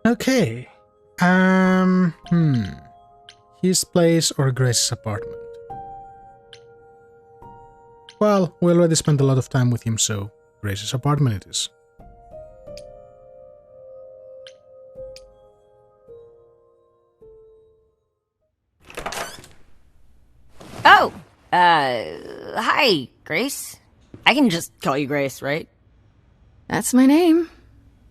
Okay. His place or Grace's apartment? Well, we already spent a lot of time with him, so Grace's apartment it is. Oh, hi, Grace. I can just call you Grace, right? That's my name.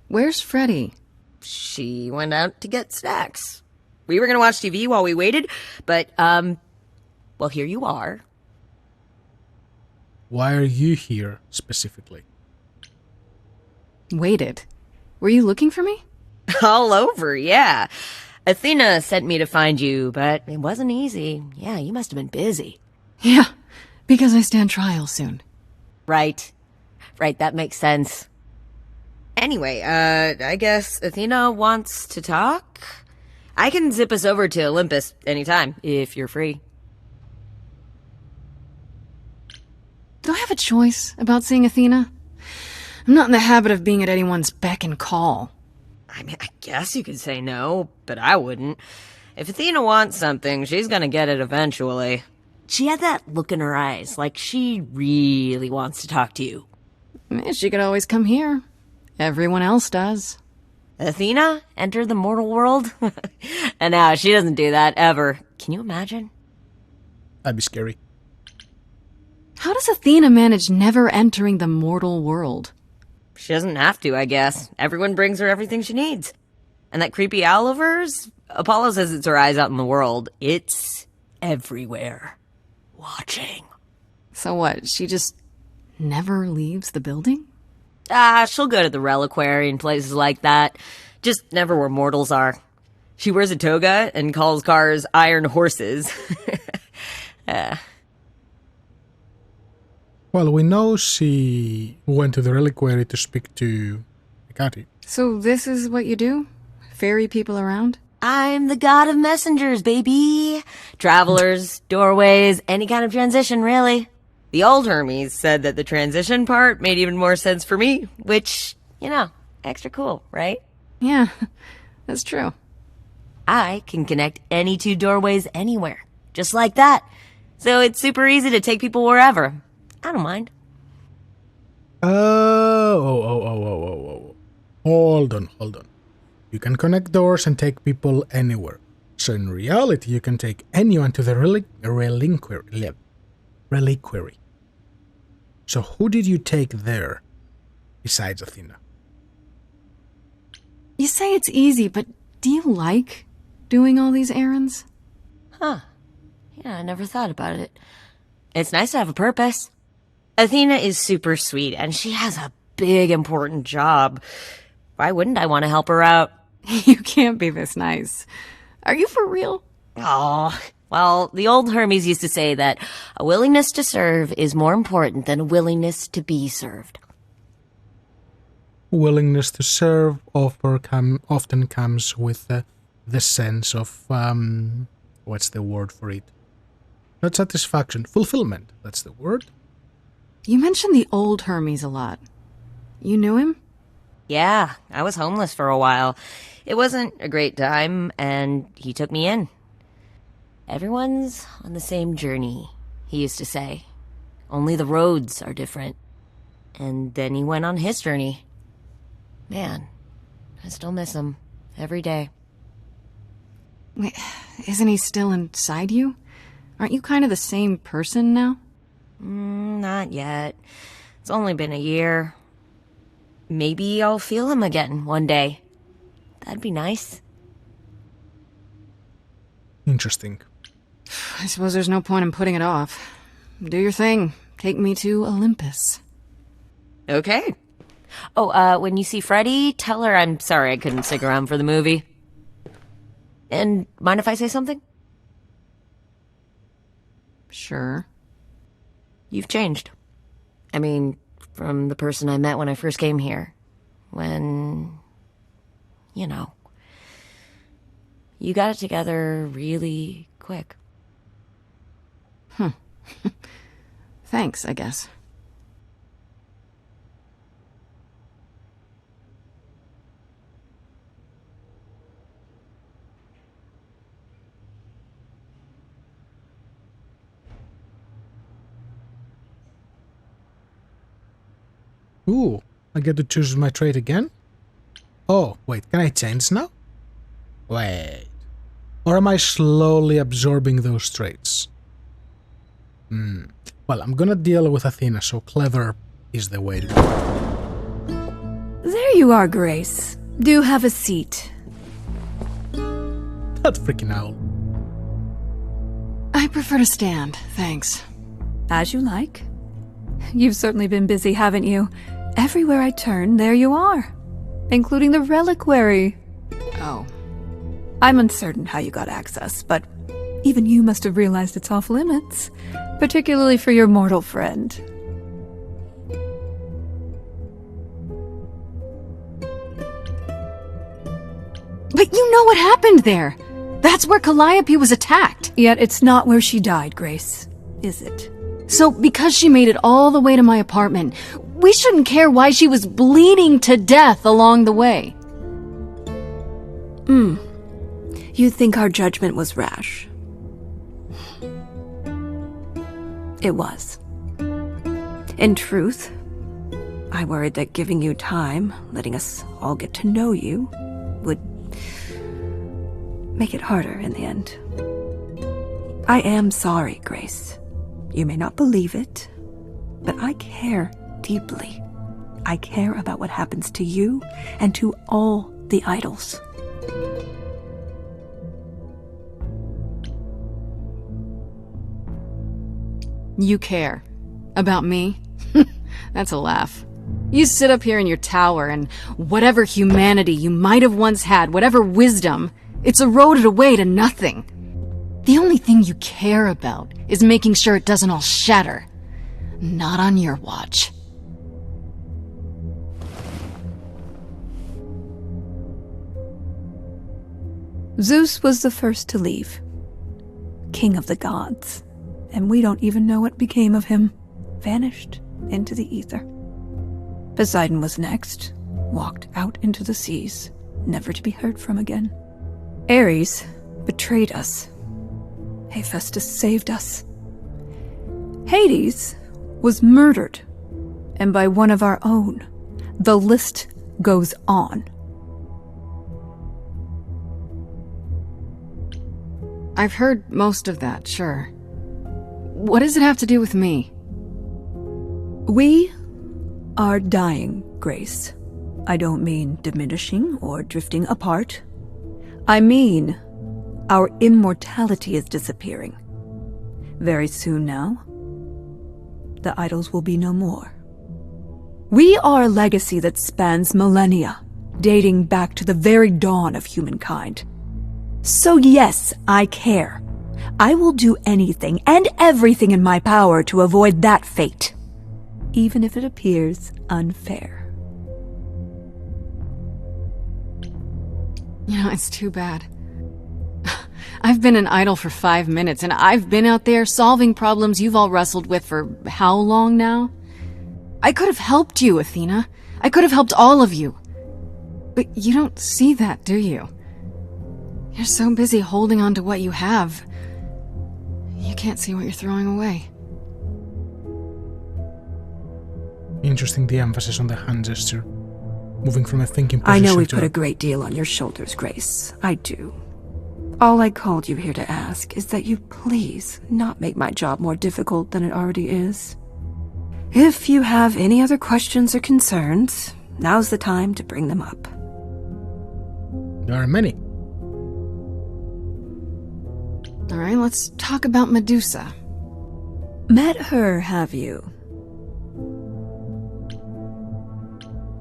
Where's Freddie? She went out to get snacks. We were gonna watch TV while we waited, but, well, here you are. Why are you here, specifically? Waited. Were you looking for me? All over, yeah. Athena sent me to find you, but it wasn't easy. Yeah, you must have been busy. Yeah, because I stand trial soon. Right, that makes sense. Anyway, I guess Athena wants to talk? I can zip us over to Olympus anytime, if you're free. Do I have a choice about seeing Athena? I'm not in the habit of being at anyone's beck and call. I mean, I guess you could say no, but I wouldn't. If Athena wants something, she's gonna get it eventually. She had that look in her eyes, like she really wants to talk to you. She could always come here. Everyone else does. Athena enter the mortal world? And now she doesn't do that ever. Can you imagine? That'd be scary. How does Athena manage never entering the mortal world? She doesn't have to, I guess. Everyone brings her everything she needs. And that creepy owl of hers? Apollo says it's her eyes out in the world. It's everywhere. Watching. So what, she just never leaves the building? She'll go to the reliquary and places like that. Just never where mortals are. She wears a toga and calls cars iron horses. Well, we know she went to the reliquary to speak to Hecate. So this is what you do? Ferry people around? I'm the god of messengers, baby. Travelers, doorways, any kind of transition, really. The old Hermes said that the transition part made even more sense for me, which, extra cool, right? Yeah, that's true. I can connect any two doorways anywhere, just like that. So it's super easy to take people wherever. I don't mind. Oh. Hold on. You can connect doors and take people anywhere. So in reality, you can take anyone to the reliquary. So who did you take there, besides Athena? You say it's easy, but do you like doing all these errands? Huh. Yeah, I never thought about it. It's nice to have a purpose. Athena is super sweet, and she has a big, important job. Why wouldn't I want to help her out? You can't be this nice. Are you for real? Oh, well, the old Hermes used to say that a willingness to serve is more important than a willingness to be served. Willingness to serve often comes with the sense of, what's the word for it? Not satisfaction, fulfillment, that's the word. You mentioned the old Hermes a lot. You knew him? Yeah, I was homeless for a while. It wasn't a great time, and he took me in. Everyone's on the same journey, he used to say. Only the roads are different. And then he went on his journey. Man, I still miss him every day. Wait, isn't he still inside you? Aren't you kind of the same person now? Not yet. It's only been a year. Maybe I'll feel him again one day. That'd be nice. Interesting. I suppose there's no point in putting it off. Do your thing. Take me to Olympus. Okay. Oh, when you see Freddie, tell her I'm sorry I couldn't stick around for the movie. And mind if I say something? Sure. You've changed. I mean, from the person I met when I first came here. When, you got it together really quick. Thanks, I guess. Ooh, I get to choose my trait again? Oh, wait, can I change now? Wait. Or am I slowly absorbing those traits? Well, I'm gonna deal with Athena, so clever is the way to go. There you are, Grace. Do have a seat. That freaking owl. I prefer to stand, thanks. As you like. You've certainly been busy, haven't you? Everywhere I turn, there you are. Including the reliquary. Oh. I'm uncertain how you got access, but even you must have realized its off limits. Particularly for your mortal friend. But you know what happened there! That's where Calliope was attacked! Yet it's not where she died, Grace, is it? So, because she made it all the way to my apartment, we shouldn't care why she was bleeding to death along the way. You think our judgment was rash? It was. In truth, I worried that giving you time, letting us all get to know you, would make it harder in the end. I am sorry, Grace. You may not believe it, but I care deeply. I care about what happens to you and to all the idols. You care. About me? That's a laugh. You sit up here in your tower and whatever humanity you might have once had, whatever wisdom, it's eroded away to nothing. The only thing you care about is making sure it doesn't all shatter. Not on your watch. Zeus was the first to leave. King of the gods. And we don't even know what became of him. Vanished into the ether. Poseidon was next. Walked out into the seas, never to be heard from again. Ares betrayed us. Hephaestus saved us. Hades was murdered. And by one of our own. The list goes on. I've heard most of that, sure. What does it have to do with me? We are dying, Grace. I don't mean diminishing or drifting apart. I mean our immortality is disappearing. Very soon now, the idols will be no more. We are a legacy that spans millennia, dating back to the very dawn of humankind. So yes, I care. I will do anything and everything in my power to avoid that fate, even if it appears unfair. You know, it's too bad. I've been an idol for 5 minutes, and I've been out there solving problems you've all wrestled with for how long now? I could have helped you, Athena. I could have helped all of you. But you don't see that, do you? You're so busy holding on to what you have. You can't see what you're throwing away. Interesting, the emphasis on the hand gesture. Moving from a thinking I position know we've to put a great deal on your shoulders, Grace. I do. All I called you here to ask is that you please not make my job more difficult than it already is. If you have any other questions or concerns, now's the time to bring them up. There are many. All right, let's talk about Medusa. Met her, have you?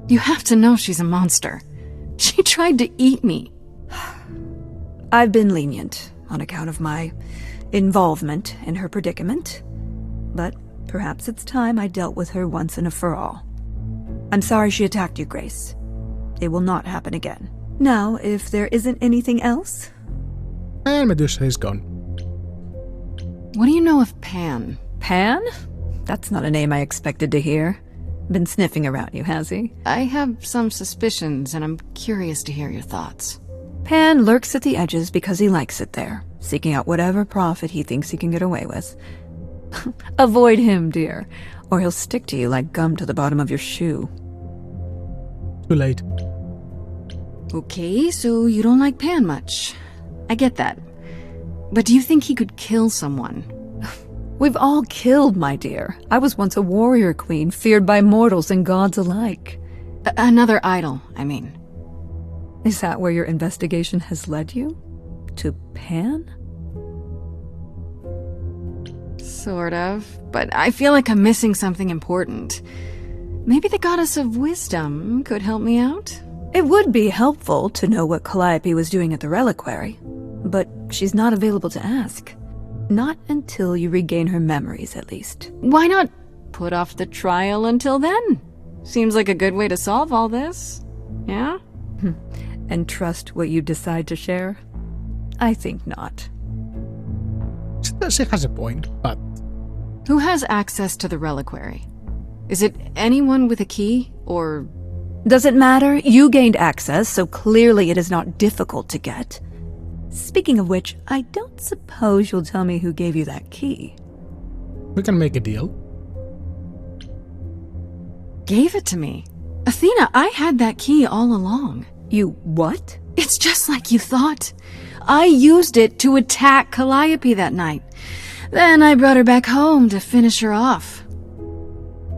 You have to know she's a monster. She tried to eat me. I've been lenient on account of my involvement in her predicament, but perhaps it's time I dealt with her once and for all. I'm sorry she attacked you, Grace. It will not happen again. Now, if there isn't anything else... And Medusa is gone. What do you know of Pan? Pan? That's not a name I expected to hear. Been sniffing around you, has he? I have some suspicions, and I'm curious to hear your thoughts. Pan lurks at the edges because he likes it there, seeking out whatever profit he thinks he can get away with. Avoid him, dear, or he'll stick to you like gum to the bottom of your shoe. Too late. Okay, so you don't like Pan much. I get that. But do you think he could kill someone? We've all killed, my dear. I was once a warrior queen, feared by mortals and gods alike. Another idol, I mean. Is that where your investigation has led you? To Pan? Sort of. But I feel like I'm missing something important. Maybe the goddess of wisdom could help me out? It would be helpful to know what Calliope was doing at the reliquary, but she's not available to ask. Not until you regain her memories, at least. Why not put off the trial until then? Seems like a good way to solve all this. Yeah? And trust what you decide to share? I think not. She has a point, but... Who has access to the reliquary? Is it anyone with a key, or... Does it matter? You gained access, so clearly it is not difficult to get. Speaking of which, I don't suppose you'll tell me who gave you that key. We can make a deal. Gave it to me. Athena, I had that key all along. You what? It's just like you thought. I used it to attack Calliope that night. Then I brought her back home to finish her off.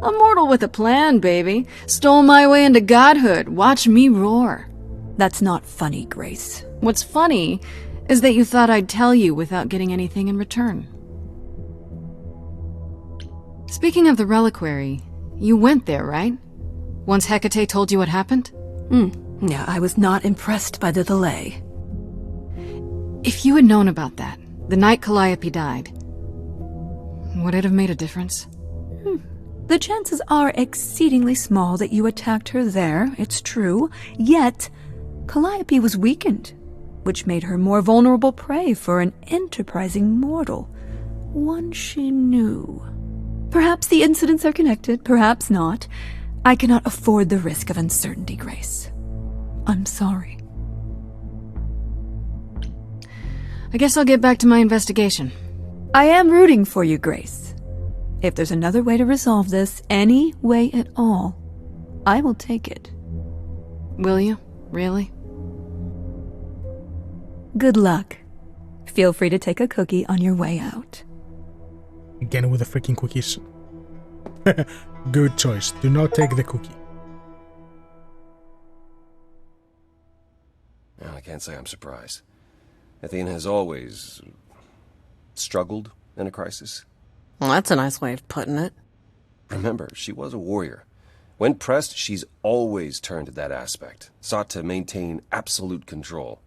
A mortal with a plan, baby. Stole my way into godhood. Watch me roar. That's not funny, Grace. What's funny is that you thought I'd tell you without getting anything in return. Speaking of the reliquary, you went there, right? Once Hecate told you what happened? Yeah, I was not impressed by the delay. If you had known about that, the night Calliope died, would it have made a difference? The chances are exceedingly small that you attacked her there, it's true. Yet, Calliope was weakened, which made her more vulnerable prey for an enterprising mortal. One she knew. Perhaps the incidents are connected, perhaps not. I cannot afford the risk of uncertainty, Grace. I'm sorry. I guess I'll get back to my investigation. I am rooting for you, Grace. If there's another way to resolve this, any way at all, I will take it. Will you? Really? Good luck. Feel free to take a cookie on your way out. Again with the freaking cookies. Good choice. Do not take the cookie. Well, I can't say I'm surprised. Athena has always struggled in a crisis. Well, that's a nice way of putting it. Remember, she was a warrior. When pressed, she's always turned to that aspect, sought to maintain absolute control.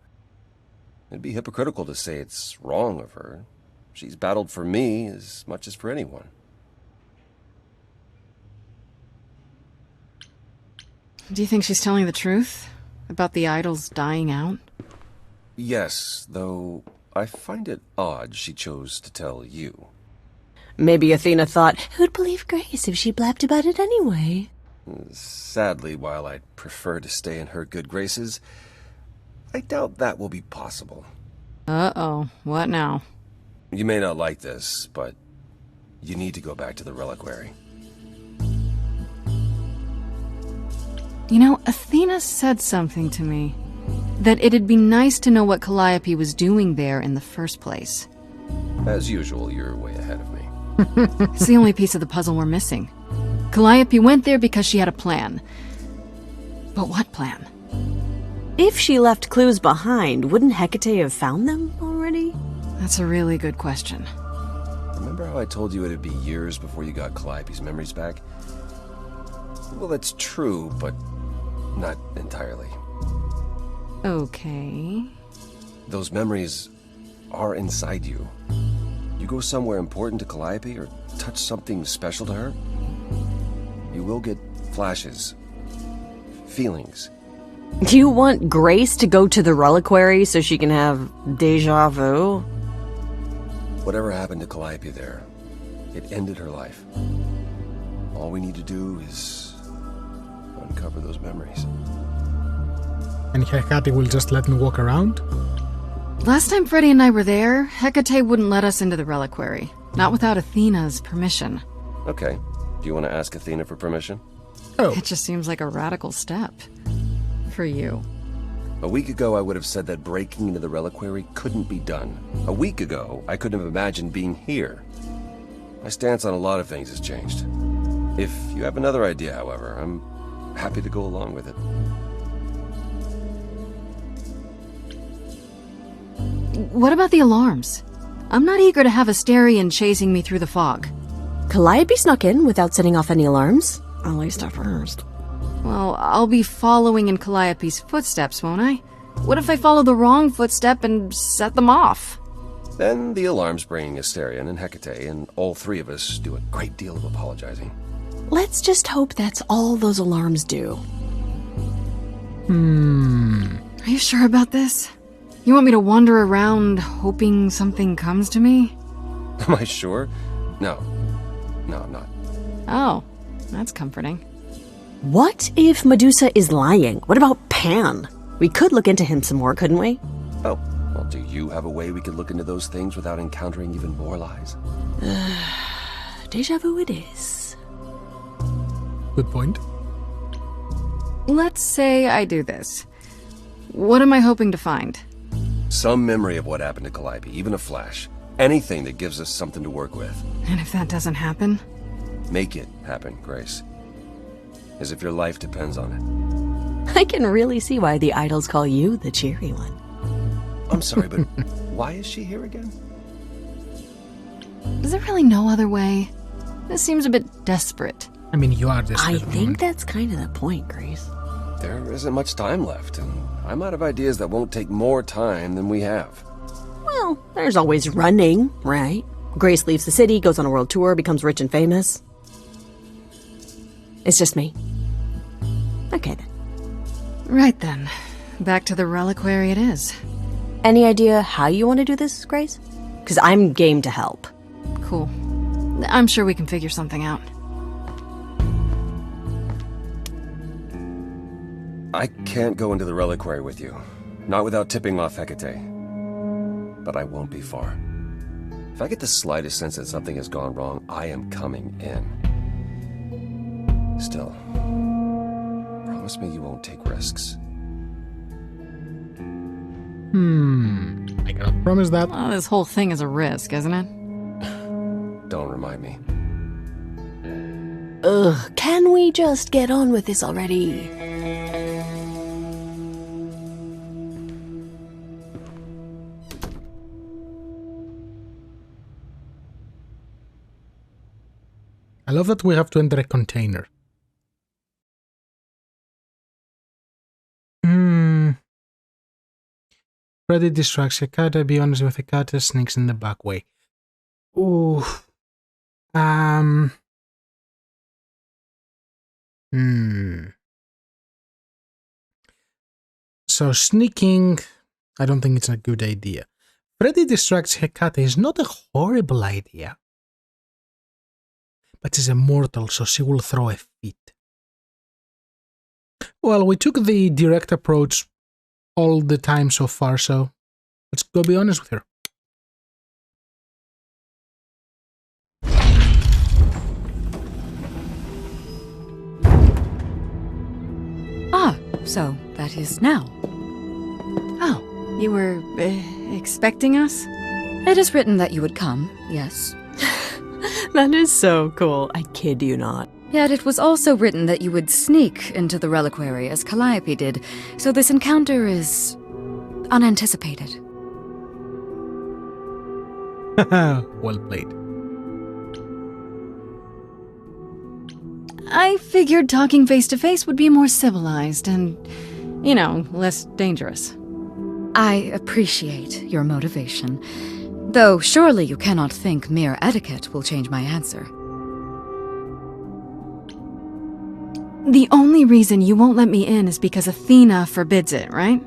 It'd be hypocritical to say it's wrong of her. She's battled for me as much as for anyone. Do you think she's telling the truth? About the idols dying out? Yes, though I find it odd she chose to tell you. Maybe Athena thought, who'd believe Grace if she blabbed about it anyway? Sadly, while I'd prefer to stay in her good graces, I doubt that will be possible. Uh-oh. What now? You may not like this, but you need to go back to the reliquary. You know, Athena said something to me. That it'd be nice to know what Calliope was doing there in the first place. As usual, you're way ahead of me. It's the only piece of the puzzle we're missing. Calliope went there because she had a plan. But what plan? If she left clues behind, wouldn't Hecate have found them already? That's a really good question. Remember how I told you it'd be years before you got Calliope's memories back? Well, that's true, but not entirely. Okay. Those memories are inside you. You go somewhere important to Calliope or touch something special to her, you will get flashes, feelings. Do you want Grace to go to the reliquary so she can have déjà vu? Whatever happened to Calliope there, it ended her life. All we need to do is uncover those memories. And Hecate will just let me walk around? Last time Freddy and I were there, Hecate wouldn't let us into the reliquary. Not without Athena's permission. Okay. Do you want to ask Athena for permission? Oh. It just seems like a radical step. for you. A week ago, I would have said that breaking into the reliquary couldn't be done. A week ago, I couldn't have imagined being here. My stance on a lot of things has changed. If you have another idea, however, I'm happy to go along with it. What about the alarms? I'm not eager to have Asterion chasing me through the fog. Calliope snuck in without setting off any alarms. At least at first. Well, I'll be following in Calliope's footsteps, won't I? What if I follow the wrong footstep and set them off? Then the alarms bring Asterion and Hecate, and all three of us do a great deal of apologizing. Let's just hope that's all those alarms do. Are you sure about this? You want me to wander around hoping something comes to me? Am I sure? No, I'm not. Oh, that's comforting. What if Medusa is lying? What about Pan? We could look into him some more, couldn't we? Oh, well, do you have a way we could look into those things without encountering even more lies? Deja vu it is. Good point. Let's say I do this. What am I hoping to find? Some memory of what happened to Calliope, even a flash. Anything that gives us something to work with. And if that doesn't happen? Make it happen, Grace. As if your life depends on it. I can really see why the idols call you the cheery one. I'm sorry, but why is she here again? Is there really no other way? This seems a bit desperate. I mean, you are this. I think that's kind of the point, Grace. There isn't much time left, and I'm out of ideas that won't take more time than we have. Well, there's always running, right? Grace leaves the city, goes on a world tour, becomes rich and famous. It's just me. Okay, then. Right then. Back to the reliquary it is. Any idea how you want to do this, Grace? Because I'm game to help. Cool. I'm sure we can figure something out. I can't go into the reliquary with you. Not without tipping off Hecate. But I won't be far. If I get the slightest sense that something has gone wrong, I am coming in. Still, promise me you won't take risks. I cannot promise that. Well, this whole thing is a risk, isn't it? Don't remind me. Ugh, can we just get on with this already? I love that we have to enter a container. Freddy distracts Hecate, be honest with Hecate, sneaks in the back way. Ooh. So sneaking, I don't think it's a good idea. Freddy distracts Hecate is not a horrible idea. But she's immortal, so she will throw a fit. Well, we took the direct approach all the time so far, so let's go be honest with her. Ah, so that is now. Oh, you were expecting us? It is written that you would come, yes. That is so cool. I kid you not. Yet it was also written that you would sneak into the reliquary as Calliope did, so this encounter is unanticipated. Well played. I figured talking face to face would be more civilized and, you know, less dangerous. I appreciate your motivation, though surely you cannot think mere etiquette will change my answer. The only reason you won't let me in is because Athena forbids it, right?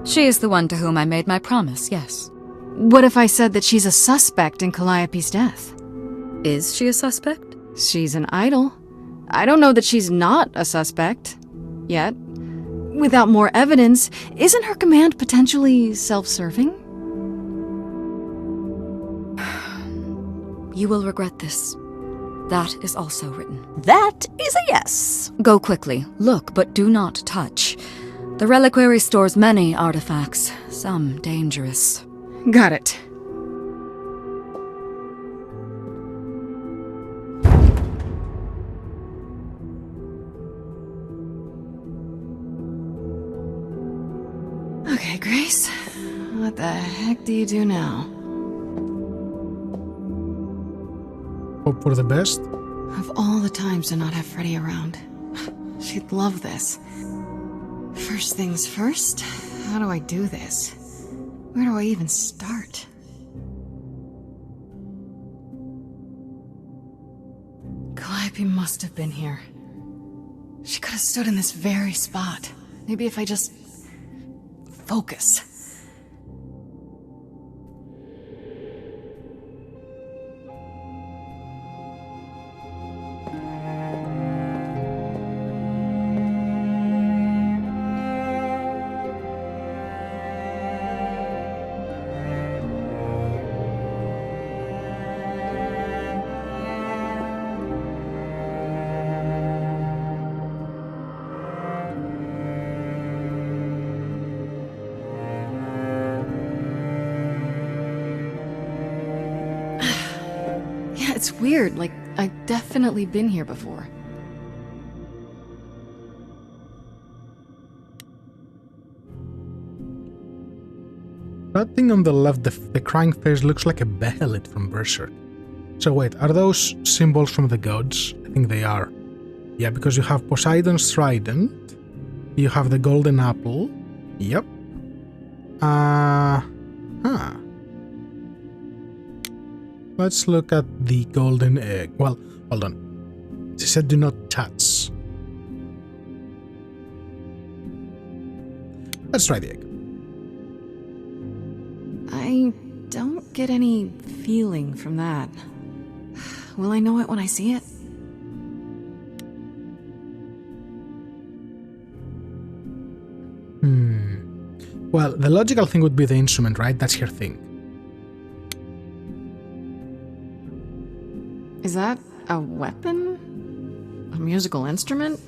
She is the one to whom I made my promise, yes. What if I said that she's a suspect in Calliope's death? Is she a suspect? She's an idol. I don't know that she's not a suspect. Yet. Without more evidence, isn't her command potentially self-serving? You will regret this. That is also written. That is a yes. Go quickly. Look, but do not touch. The reliquary stores many artifacts, some dangerous. Got it. Okay, Grace. What the heck do you do now? Hope for the best. Of all the times to not have Freddy around. She'd love this. First things first, how do I do this? Where do I even start? Calliope must have been here. She could have stood in this very spot. Maybe if I just... focus. It's weird, like, I've definitely been here before. That thing on the left, the crying face, looks like a behelit from Berserk. So wait, are those symbols from the gods? I think they are. Yeah, because you have Poseidon's trident, you have the golden apple. Yep. Let's look at the golden egg. Well, hold on. She said do not touch. Let's try the egg. I don't get any feeling from that. Will I know it when I see it? Well, the logical thing would be the instrument, right? That's her thing. Is that a weapon? A musical instrument?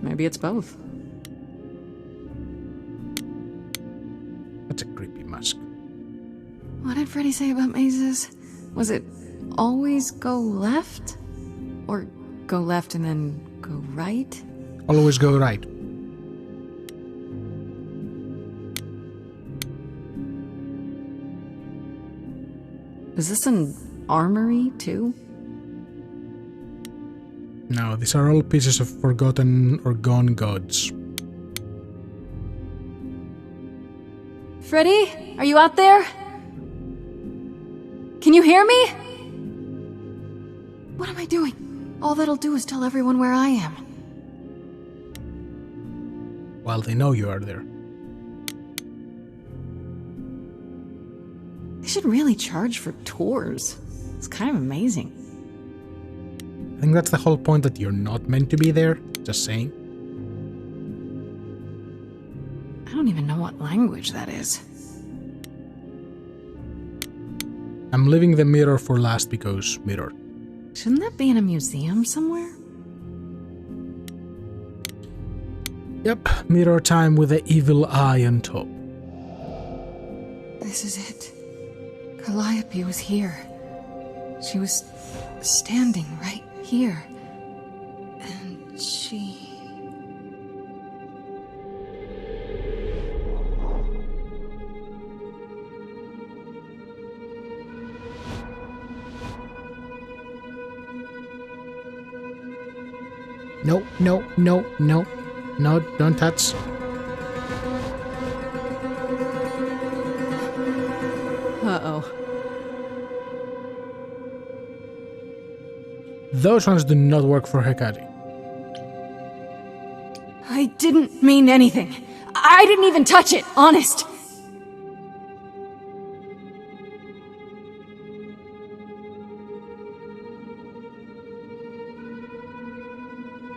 Maybe it's both. That's a creepy mask. What did Freddy say about mazes? Was it always go left? Or go left and then go right? Always go right. Is this an armory, too? No, these are all pieces of forgotten or gone gods. Freddy, are you out there? Can you hear me? What am I doing? All that'll do is tell everyone where I am. Well, they know you are there. They should really charge for tours. It's kind of amazing. I think that's the whole point, that you're not meant to be there. Just saying. I don't even know what language that is. I'm leaving the mirror for last because mirror. Shouldn't that be in a museum somewhere? Yep, mirror time with the evil eye on top. This is it. Calliope was here. She was standing right here. And she... No, no, no, no. No, don't touch. Uh-oh. Those ones do not work for Hekari. I didn't mean anything. I didn't even touch it, honest.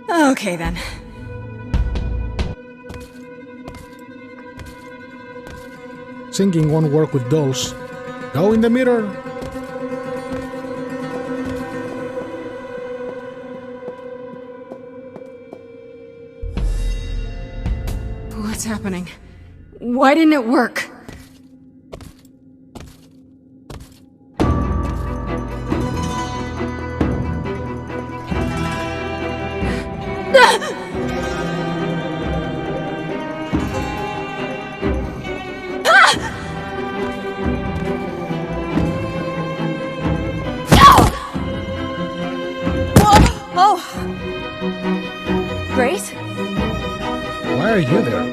Okay, then. Singing won't work with dolls. Go in the mirror. What's happening? Why didn't it work? Grace? Why are you there?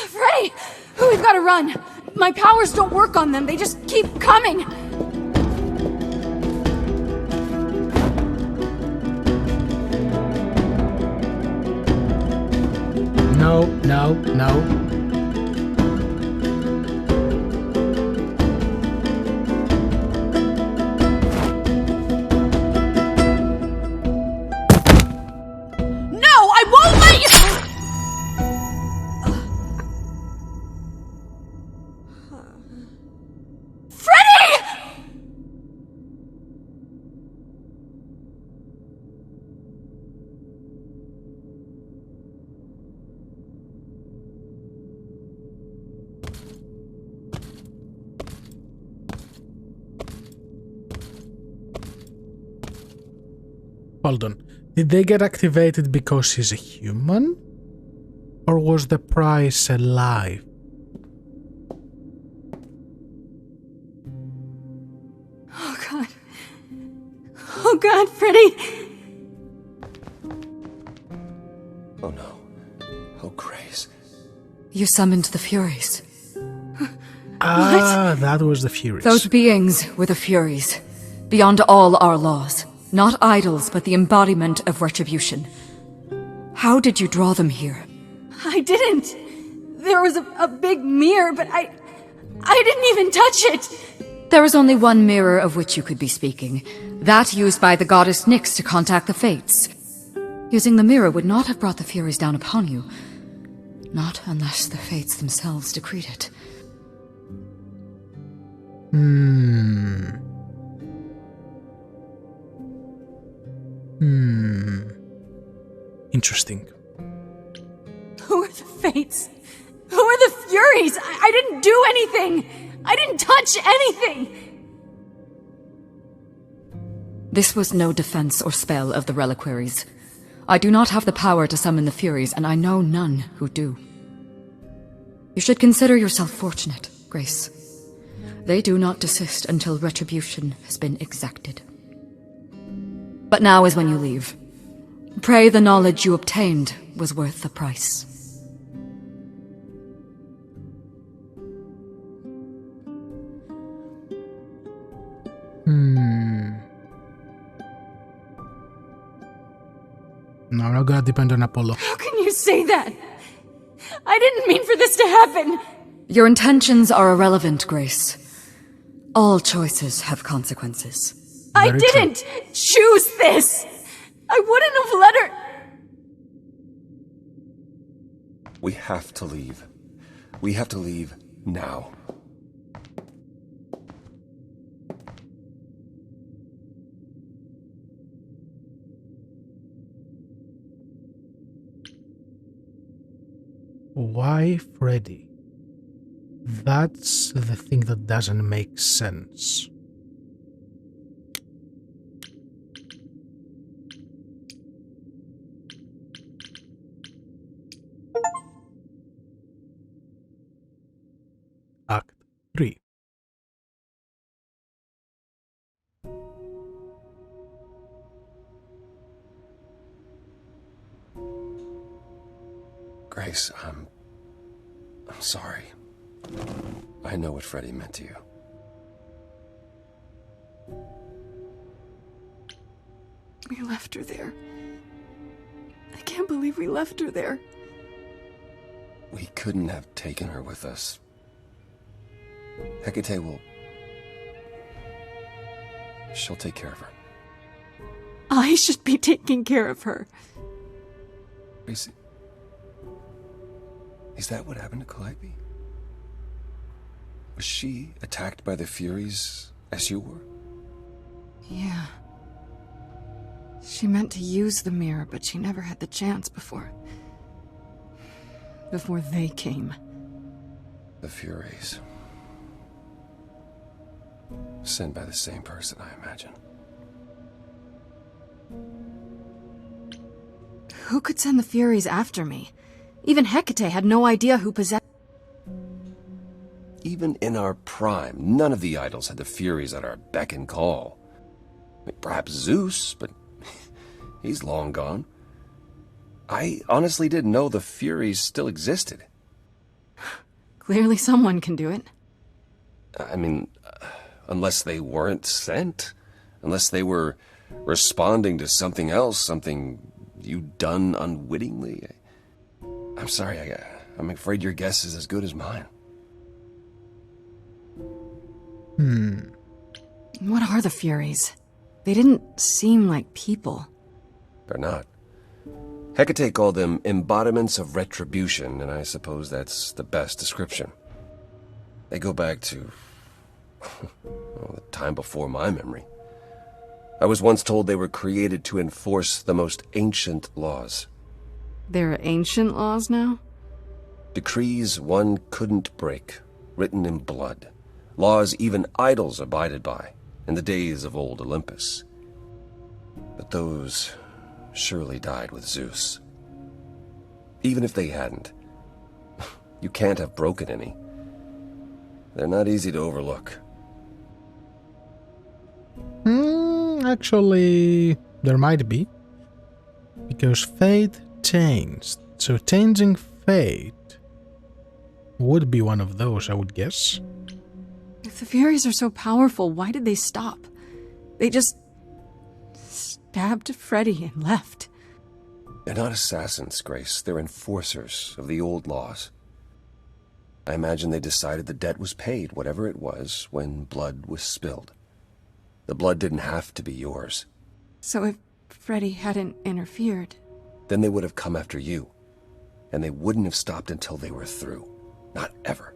Freddy! We've got to run! My powers don't work on them, they just keep coming! No. Hold on. Did they get activated because he's a human? Or was the price alive? Oh god. Oh god, Freddy! Oh no. Oh, Grace. You summoned the Furies. That was the Furies. Those beings were the Furies, beyond all our laws. Not idols, but the embodiment of retribution. How did you draw them here? I didn't! There was a big mirror, but I didn't even touch it! There is only one mirror of which you could be speaking. That used by the goddess Nyx to contact the Fates. Using the mirror would not have brought the Furies down upon you. Not unless the Fates themselves decreed it. Interesting. Who are the Fates? Who are the Furies? I didn't do anything! I didn't touch anything! This was no defense or spell of the reliquaries. I do not have the power to summon the Furies, and I know none who do. You should consider yourself fortunate, Grace. They do not desist until retribution has been exacted. But now is when you leave. Pray the knowledge you obtained was worth the price. No, I'm not gonna depend on Apollo. How can you say that? I didn't mean for this to happen! Your intentions are irrelevant, Grace. All choices have consequences. I Very didn't choose this! I wouldn't have let her... We have to leave. We have to leave now. Why Freddy? That's the thing that doesn't make sense. Act 3. Grace, I'm sorry. I know what Freddy meant to you. We left her there. I can't believe we left her there. We couldn't have taken her with us. Hecate will... She'll take care of her. I should be taking care of her. Grace, is that what happened to Calliope? Was she attacked by the Furies as you were? Yeah. She meant to use the mirror, but she never had the chance before. before they came. The Furies. Sent by the same person, I imagine. Who could send the Furies after me? Even Hecate had no idea who possessed... Even in our prime, none of the idols had the Furies at our beck and call. I mean, perhaps Zeus, but he's long gone. I honestly didn't know the Furies still existed. Clearly someone can do it. I mean, unless they weren't sent. Unless they were responding to something else, something you'd done unwittingly. I'm sorry, I'm afraid your guess is as good as mine. What are the Furies? They didn't seem like people. They're not. Hecate called them embodiments of retribution, and I suppose that's the best description. They go back to the time before my memory. I was once told they were created to enforce the most ancient laws. They're ancient laws now? Decrees one couldn't break, written in blood. Laws even idols abided by in the days of old Olympus. But those surely died with Zeus. Even if they hadn't, you can't have broken any. They're not easy to overlook. Actually, there might be. Because fate changed. So changing fate would be one of those, I would guess. If the Furies are so powerful, why did they stop? They just stabbed Freddy and left. They're not assassins, Grace. They're enforcers of the old laws. I imagine they decided the debt was paid, whatever it was, when blood was spilled. The blood didn't have to be yours. So if Freddy hadn't interfered... Then they would have come after you. And they wouldn't have stopped until they were through. Not ever.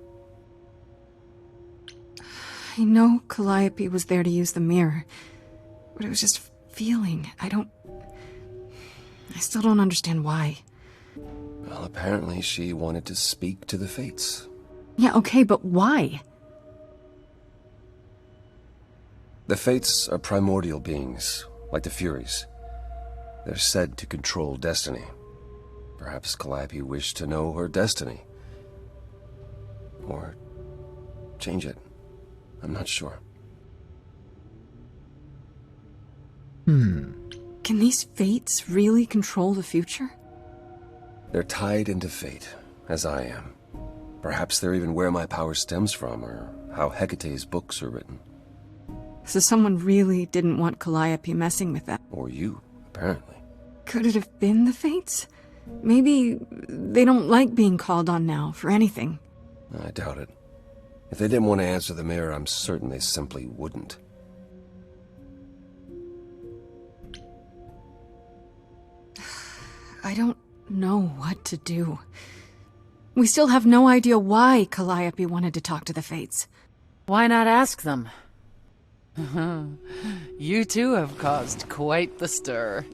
I know Calliope was there to use the mirror, but it was just feeling. I still don't understand why. Well, apparently she wanted to speak to the Fates. Yeah, okay, but why? The Fates are primordial beings, like the Furies. They're said to control destiny. Perhaps Calliope wished to know her destiny. Or change it. I'm not sure. Can these Fates really control the future? They're tied into fate, as I am. Perhaps they're even where my power stems from, or how Hecate's books are written. So someone really didn't want Calliope messing with that. Or you, apparently. Could it have been the Fates? Maybe they don't like being called on now for anything. I doubt it. If they didn't want to answer the mirror, I'm certain they simply wouldn't. I don't know what to do. We still have no idea why Calliope wanted to talk to the Fates. Why not ask them? You too have caused quite the stir.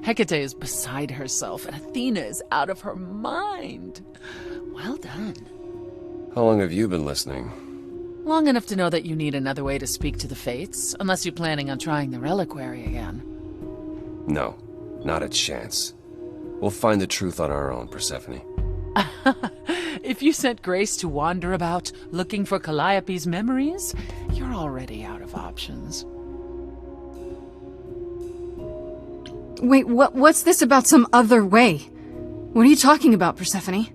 Hecate is beside herself, and Athena is out of her mind. Well done. How long have you been listening? Long enough to know that you need another way to speak to the Fates, unless you're planning on trying the reliquary again. No, not a chance. We'll find the truth on our own, Persephone. If you sent Grace to wander about looking for Calliope's memories, you're already out of options. Wait, what's this about some other way? What are you talking about, Persephone?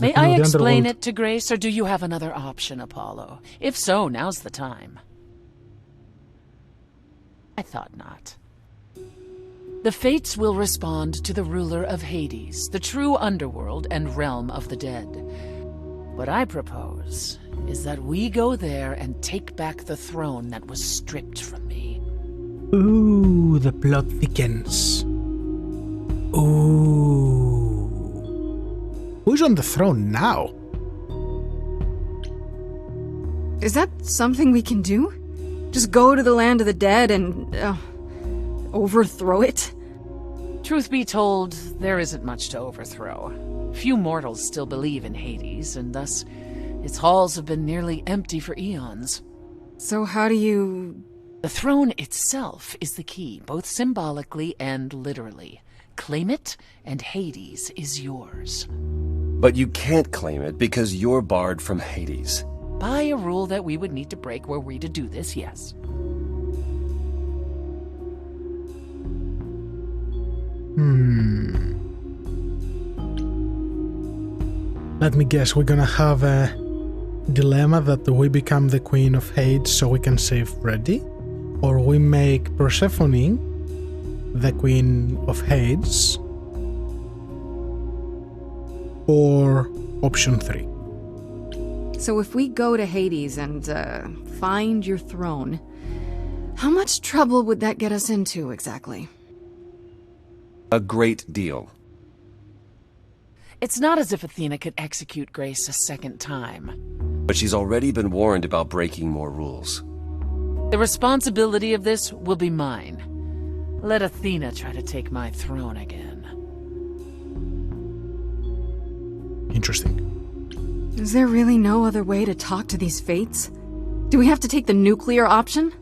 May I explain it to Grace, or do you have another option, Apollo? If so, now's the time. I thought not. The Fates will respond to the ruler of Hades, the true underworld and realm of the dead. What I propose is that we go there and take back the throne that was stripped from me. Ooh, the plot thickens. Ooh. Who's on the throne now? Is that something we can do? Just go to the land of the dead and overthrow it? Truth be told, there isn't much to overthrow. Few mortals still believe in Hades, and thus its halls have been nearly empty for eons. So how do you... The throne itself is the key, both symbolically and literally. Claim it, and Hades is yours. But you can't claim it because you're barred from Hades. By a rule that we would need to break were we to do this, yes. Let me guess, we're gonna have a dilemma that we become the Queen of Hades so we can save Freddy, or we make Persephone the Queen of Hades, or option 3. So if we go to Hades and, find your throne, how much trouble would that get us into, exactly? A great deal. It's not as if Athena could execute Grace a second time. But she's already been warned about breaking more rules. The responsibility of this will be mine. Let Athena try to take my throne again. Interesting. Is there really no other way to talk to these fates? Do we have to take the nuclear option?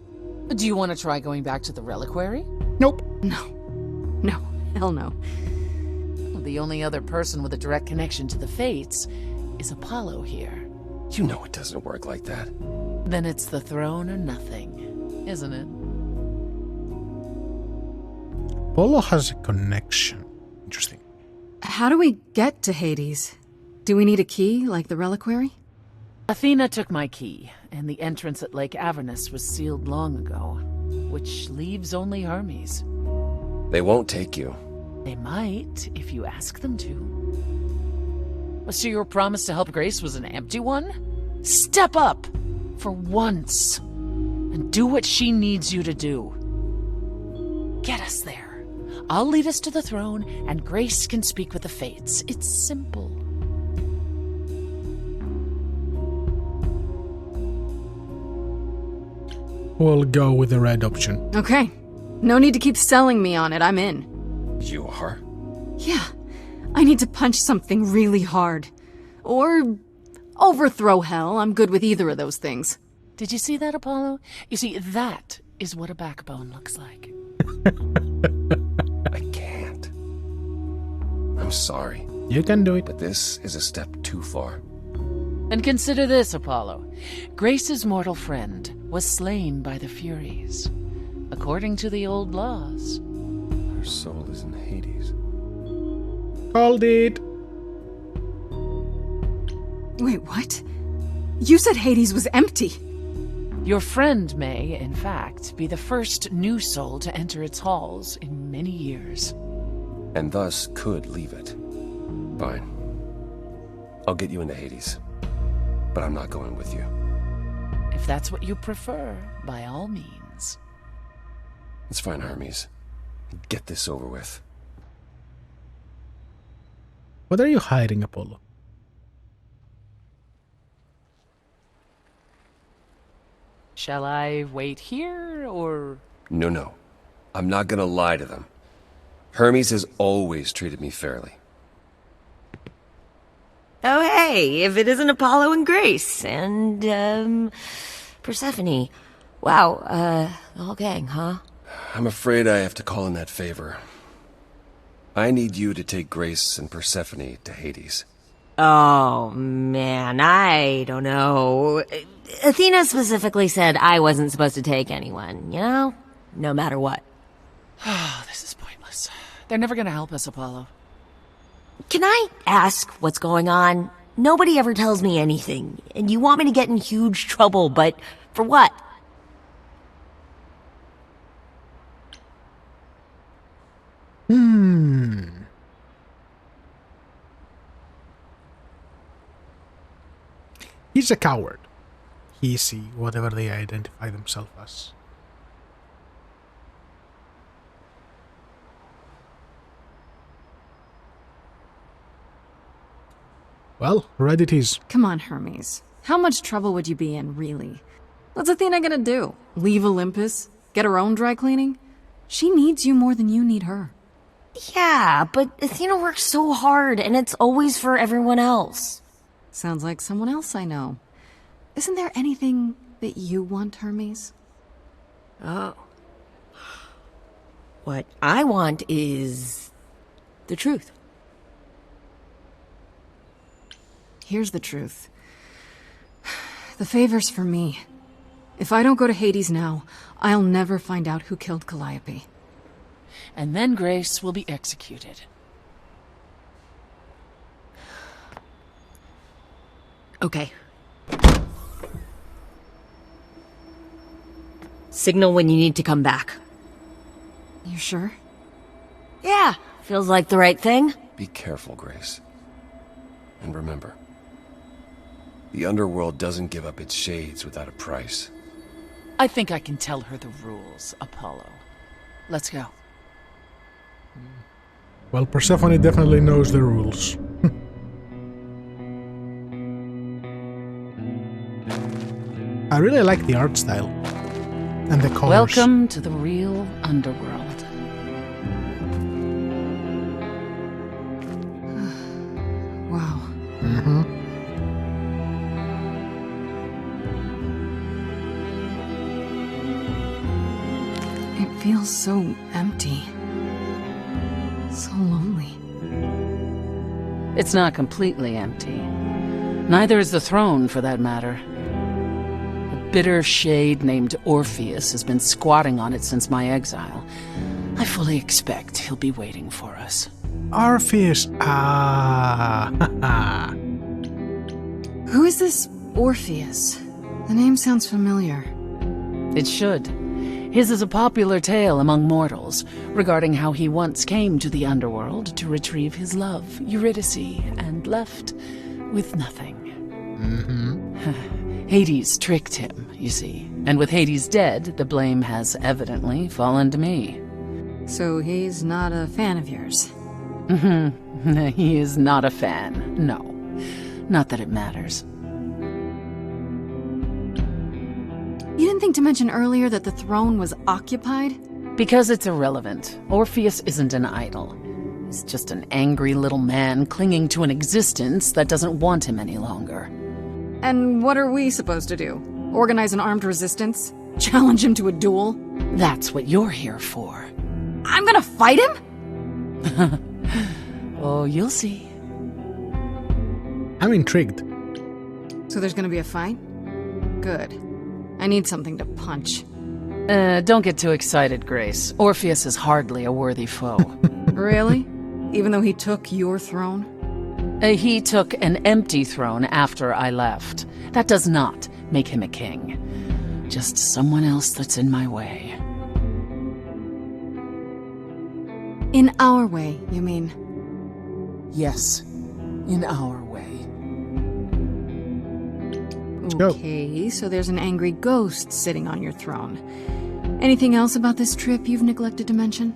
Do you want to try going back to the reliquary? Nope. No, hell no. The only other person with a direct connection to the fates is Apollo here. You know it doesn't work like that. Then it's the throne or nothing, isn't it? Apollo has a connection. Interesting. How do we get to Hades? Do we need a key, like the reliquary? Athena took my key, and the entrance at Lake Avernus was sealed long ago, which leaves only Hermes. They won't take you. They might, if you ask them to. So your promise to help Grace was an empty one? Step up! For once. And do what she needs you to do. Get us there. I'll lead us to the throne, and Grace can speak with the fates. It's simple. We'll go with the red option. Okay. No need to keep selling me on it, I'm in. You are? Yeah. I need to punch something really hard. Or overthrow hell. I'm good with either of those things. Did you see that, Apollo? You see, that is what a backbone looks like. I can't. I'm sorry. You can do it. But this is a step too far. And consider this, Apollo. Grace's mortal friend was slain by the Furies. According to the old laws. Her soul is in Hades. Called it. Wait, what? You said Hades was empty. Your friend may, in fact, be the first new soul to enter its halls in many years. And thus could leave it. Fine. I'll get you into Hades. But I'm not going with you. If that's what you prefer, by all means. It's fine, Hermes. Get this over with. What are you hiding, Apollo? Shall I wait here, or...? No. I'm not gonna lie to them. Hermes has always treated me fairly. Oh, hey, if it isn't Apollo and Grace, and, Persephone. Wow, the whole gang, huh? I'm afraid I have to call in that favor. I need you to take Grace and Persephone to Hades. Oh, man, I don't know. Athena specifically said I wasn't supposed to take anyone, you know? No matter what. Oh, this is pointless. They're never gonna help us, Apollo. Can I ask what's going on? Nobody ever tells me anything, and you want me to get in huge trouble, but for what? He's a coward. He, whatever they identify themselves as. Well, red it is. Come on, Hermes. How much trouble would you be in, really? What's Athena gonna do? Leave Olympus? Get her own dry cleaning? She needs you more than you need her. Yeah, but Athena works so hard, and it's always for everyone else. Sounds like someone else I know. Isn't there anything that you want, Hermes? Oh. What I want is the truth. Here's the truth. The favor's for me. If I don't go to Hades now, I'll never find out who killed Calliope. And then Grace will be executed. Okay. Signal when you need to come back. You sure? Yeah, feels like the right thing. Be careful, Grace. And remember, the underworld doesn't give up its shades without a price. I think I can tell her the rules, Apollo. Let's go. Well, Persephone definitely knows the rules. I really like the art style. And the colors. Welcome to the real underworld. Wow. Mm-hmm. It feels so empty. So lonely. It's not completely empty. Neither is the throne, for that matter. A bitter shade named Orpheus has been squatting on it since my exile. I fully expect he'll be waiting for us. Orpheus. Ah. Who is this Orpheus? The name sounds familiar. It should. His is a popular tale among mortals, regarding how he once came to the underworld to retrieve his love, Eurydice, and left with nothing. Mm-hmm. Hades tricked him, you see, and with Hades dead, the blame has evidently fallen to me. So he's not a fan of yours? He is not a fan, no. Not that it matters. You didn't think to mention earlier that the throne was occupied? Because it's irrelevant. Orpheus isn't an idol. He's just an angry little man clinging to an existence that doesn't want him any longer. And what are we supposed to do? Organize an armed resistance? Challenge him to a duel? That's what you're here for. I'm gonna fight him? Oh, you'll see. I'm intrigued. So there's gonna be a fight? Good. I need something to punch. Don't get too excited, Grace. Orpheus is hardly a worthy foe. Really? Even though he took your throne? He took an empty throne after I left. That does not make him a king. Just someone else that's in my way. In our way, you mean? Yes, in our way. go. Okay, so there's an angry ghost sitting on your throne. Anything else about this trip you've neglected to mention?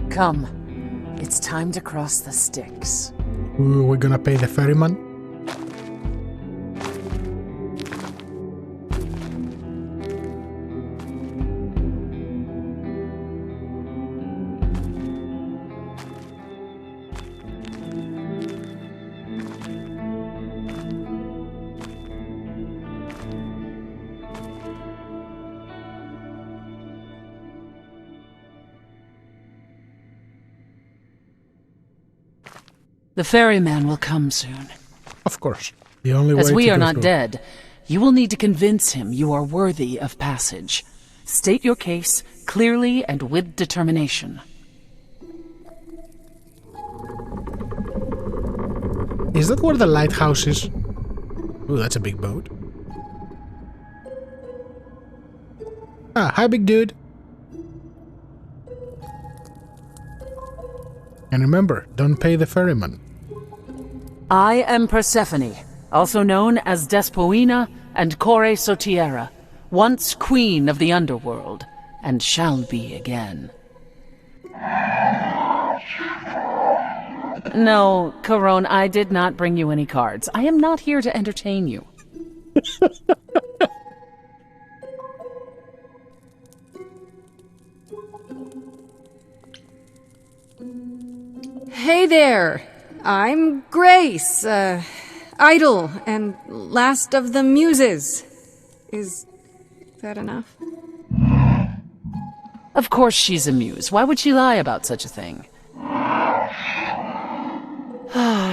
Come. It's time to cross the Styx. Ooh, we're gonna pay the ferryman? The ferryman will come soon. Of course. The only way As we to are go not through. dead, you will need to convince him you are worthy of passage. State your case clearly and with determination. Is that where the lighthouse is? Ooh, that's a big boat. Ah, hi, big dude. And remember, don't pay the ferryman. I am Persephone, also known as Despoina and Kore Sotiera, once queen of the underworld, and shall be again. No, Caron, I did not bring you any cards. I am not here to entertain you. Hey there. I'm Grace, idol and last of the muses. Is that enough? Of course she's a muse. Why would she lie about such a thing?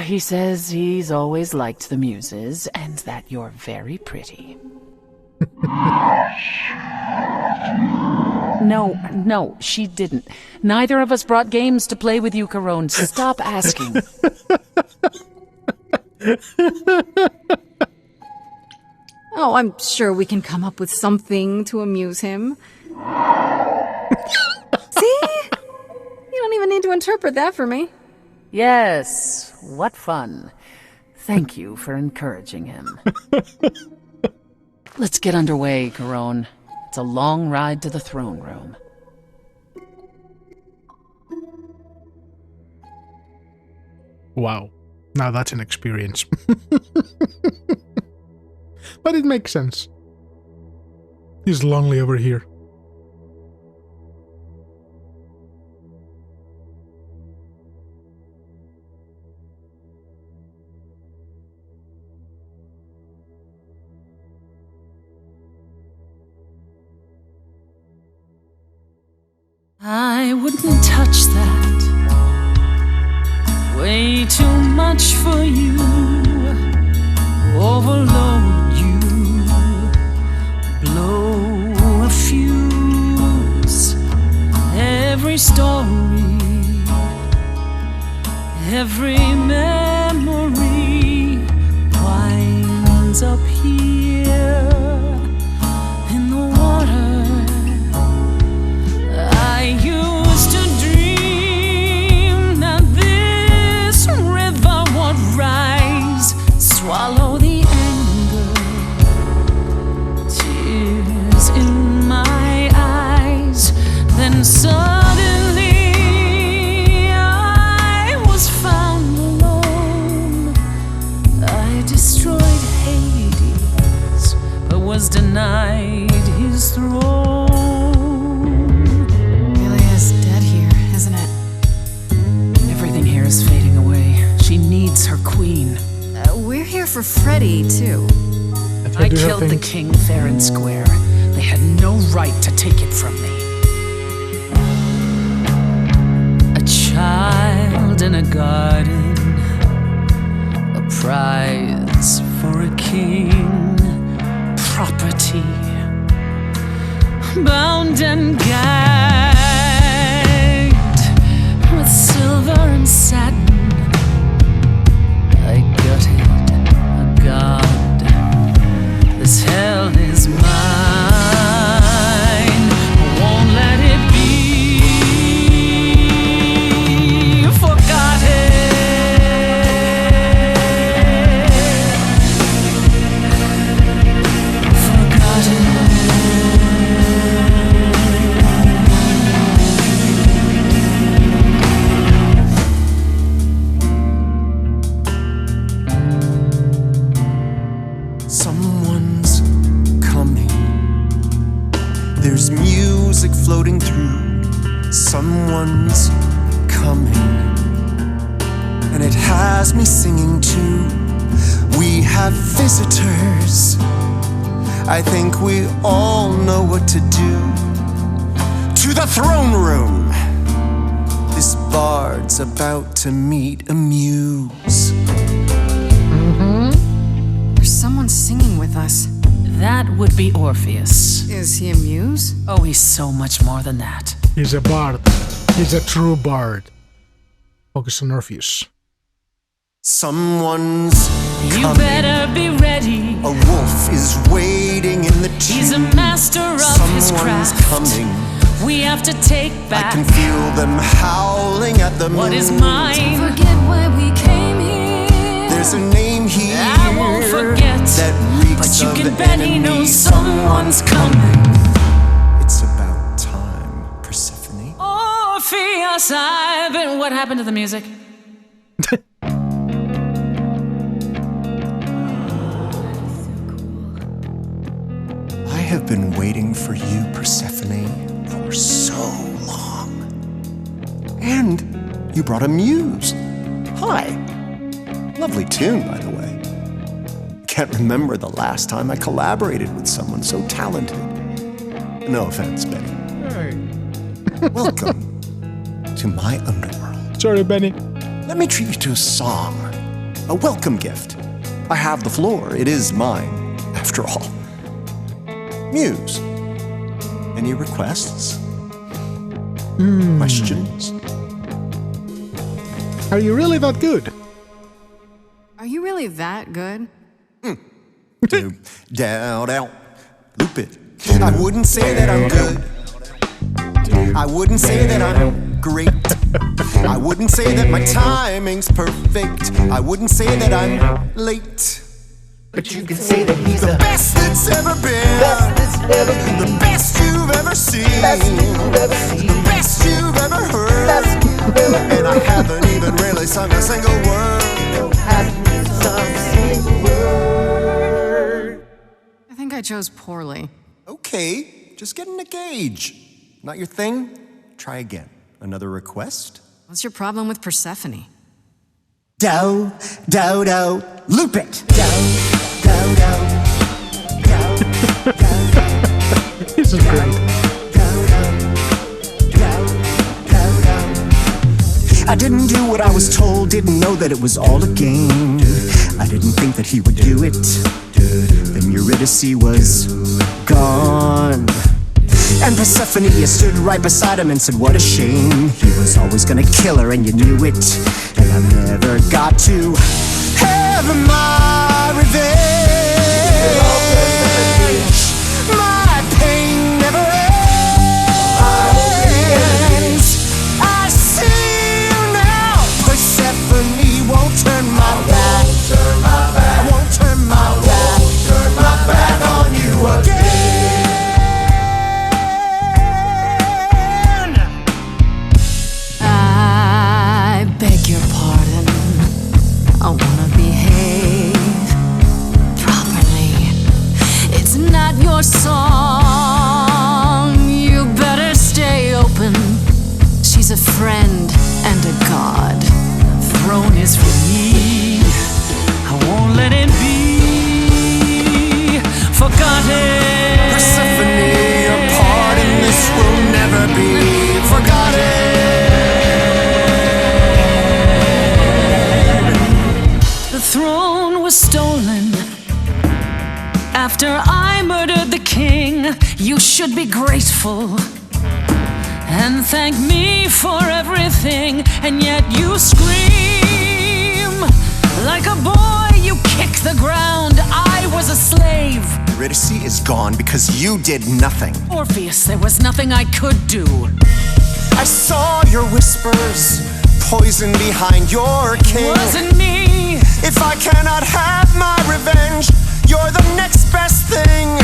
He says he's always liked the muses and that you're very pretty. No, she didn't. Neither of us brought games to play with you, Caron. Stop asking. Oh, I'm sure we can come up with something to amuse him. See? You don't even need to interpret that for me. Yes, what fun. Thank you for encouraging him. Let's get underway, Caron. It's a long ride to the throne room. Wow. Now that's an experience. But it makes sense. He's lonely over here. I wouldn't touch that. Way too much for you. Overload you. Blow a fuse. Every story, every memory winds up here in the water. I used to dream that this river would rise, swallow the anger, tears in my eyes. Then suddenly I was found alone. I destroyed Hades, but was denied his throne. Is fading away. She needs her queen. We're here for Freddy, too. I killed the king fair and square. They had no right to take it from me. A child in a garden, a prize for a king, property, bound and gagged with silver and satin. I gutted a god. This hell is mine. I won't let it be forgotten. Someone's coming. There's music floating through. Someone's coming. And it has me singing too. We have visitors. I think we all know what to do. To the throne room. This bard's about to meet a muse. Someone's singing with us. That would be Orpheus. Is he a muse? Oh, he's so much more than that. He's a bard. He's a true bard. Focus on Orpheus. Someone's You coming. better be ready. A wolf is waiting in the tomb. He's a master of his Someone's craft. coming. We have to take back I can feel them howling at the moon. what is mine. Forget why we came here. There's a name here I won't forget, that reeks but you of can bet he enemy. knows someone's coming. It's about time, Persephone. Orpheus, I've been... What happened to the music? I have been waiting for you, Persephone, for so long. And You brought a muse. Hi. Lovely tune, by the way. Can't remember the last time I collaborated with someone so talented. No offense, Benny. Welcome to my underworld. Sorry, Benny. Let me treat you to a song. A welcome gift. I have the floor. It is mine, after all. Muse. Any requests? Questions? Are you really that good? Are you really that good? Down, loop it. I wouldn't say that I'm good. I wouldn't say that I'm great. I wouldn't say that my timing's perfect. I wouldn't say that I'm late. But you can say that he's the best that's ever been. The best you've ever seen. The best you've ever heard. And I haven't even really sung a single word. I think I chose poorly. Okay, just getting a gauge. Not your thing? Try again. Another request? What's your problem with Persephone? Do, loop it. Do. This is great. I didn't do what I was told, didn't know that it was all a game. I didn't think that he would do it. Then Eurydice was gone. And Persephone, you stood right beside him and said, what a shame. He was always gonna kill her and you knew it. And I never got to have my revenge. My pain never ends. I see you now. Persephone won't turn my back. I won't turn my back on you again. I wanna behave properly. It's not your song. You better stay open. She's a friend and a god. The throne is for me. I won't let it be forgotten. Persephone, your part in this will never be forgotten. The throne was stolen after I murdered the king. You should be grateful and thank me for everything. And yet you scream like a boy. You kick the ground. I was a slave. Eurydice is gone because you did nothing. Orpheus, there was nothing I could do. I saw your whispers, poison behind your king. It wasn't me. If I cannot have my revenge, you're the next best thing.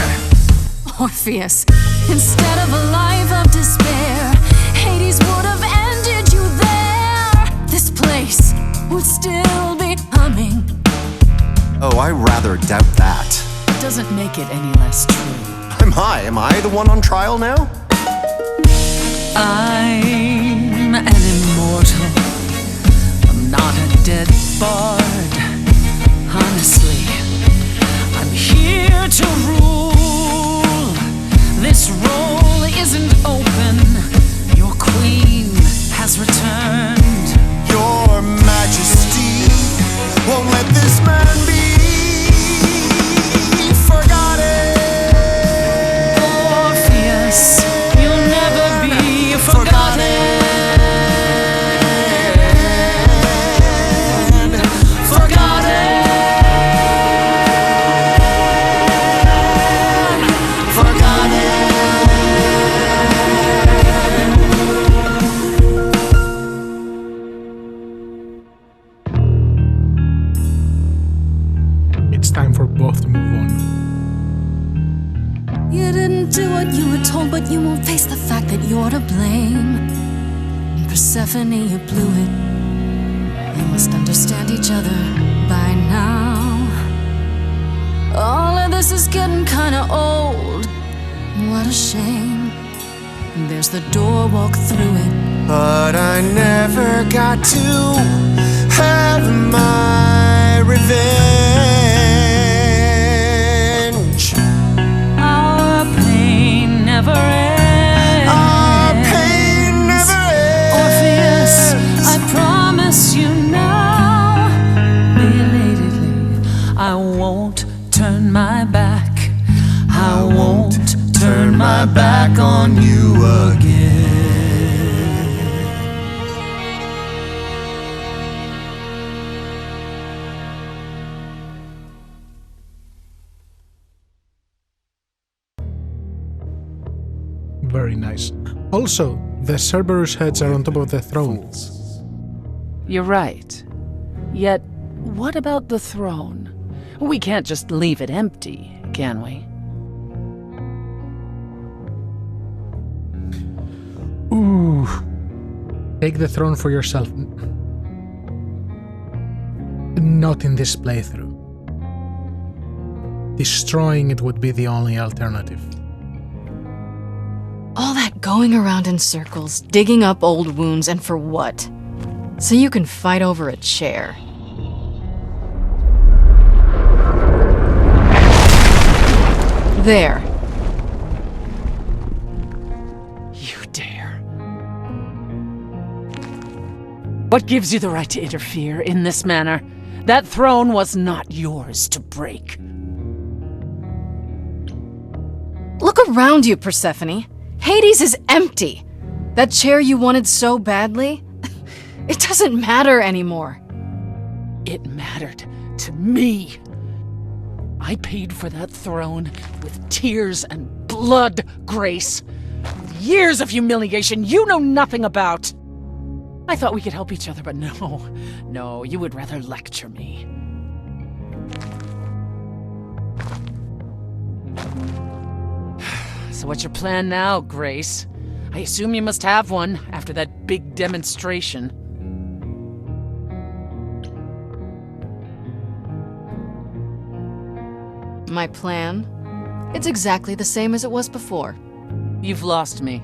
Orpheus, instead of a life of despair, Hades would have ended you there. This place would still be humming. Oh, I rather doubt that. It doesn't make it any less true. Am I the one on trial now? I'm an immortal. I'm not a dead bard. Honestly, I'm here to rule. This role isn't open. Your queen has returned. Your Majesty won't let this man be forgotten. Orpheus, you'll never be forgotten. It's time for both to move on. You didn't do what you were told, but you won't face the fact that you're to blame. And Persephone, you blew it. You must understand each other by now. All of this is getting kinda old. What a shame. There's the door, walk through it. but I never got to have my revenge. Our pain never ends. Our pain never ends. Orpheus, I promise you now, belatedly, I won't turn my back. I won't turn my back on you again. Very nice. Also, the Cerberus heads are on top of the throne. You're right. Yet, what about the throne? We can't just leave it empty, can we? Ooh. Take the throne for yourself. Not in this playthrough. Destroying it would be the only alternative. All that going around in circles, digging up old wounds, and for what? So you can fight over a chair. There. You dare. What gives you the right to interfere in this manner? That throne was not yours to break. Look around you, Persephone. Hades is empty. That chair you wanted so badly, it doesn't matter anymore. It mattered to me. I paid for that throne with tears and blood, Grace. Years of humiliation you know nothing about. I thought we could help each other, but no, you would rather lecture me. So what's your plan now, Grace? I assume you must have one after that big demonstration. My plan? It's exactly the same as it was before. You've lost me.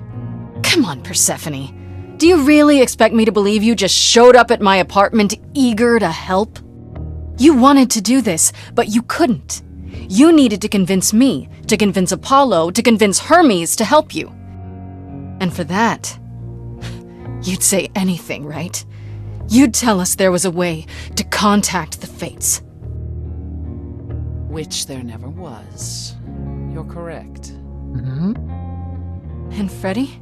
Come on, Persephone. Do you really expect me to believe you just showed up at my apartment eager to help? You wanted to do this, but you couldn't. You needed to convince me, to convince Apollo, to convince Hermes to help you. And for that, you'd say anything, right? You'd tell us there was a way to contact the Fates. Which there never was. You're correct. Mm-hmm. And Freddy?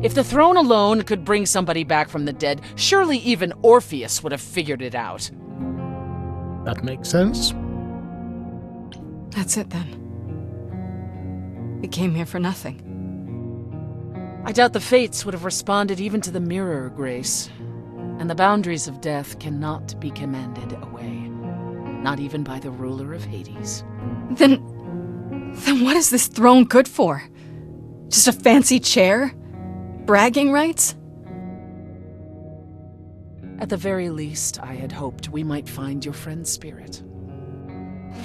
If the throne alone could bring somebody back from the dead, surely even Orpheus would have figured it out. That makes sense. That's it then. We came here for nothing. I doubt the Fates would have responded even to the mirror, Grace. And the boundaries of death cannot be commanded away. Not even by the ruler of Hades. Then what is this throne good for? Just a fancy chair? Bragging rights? At the very least, I had hoped we might find your friend's spirit.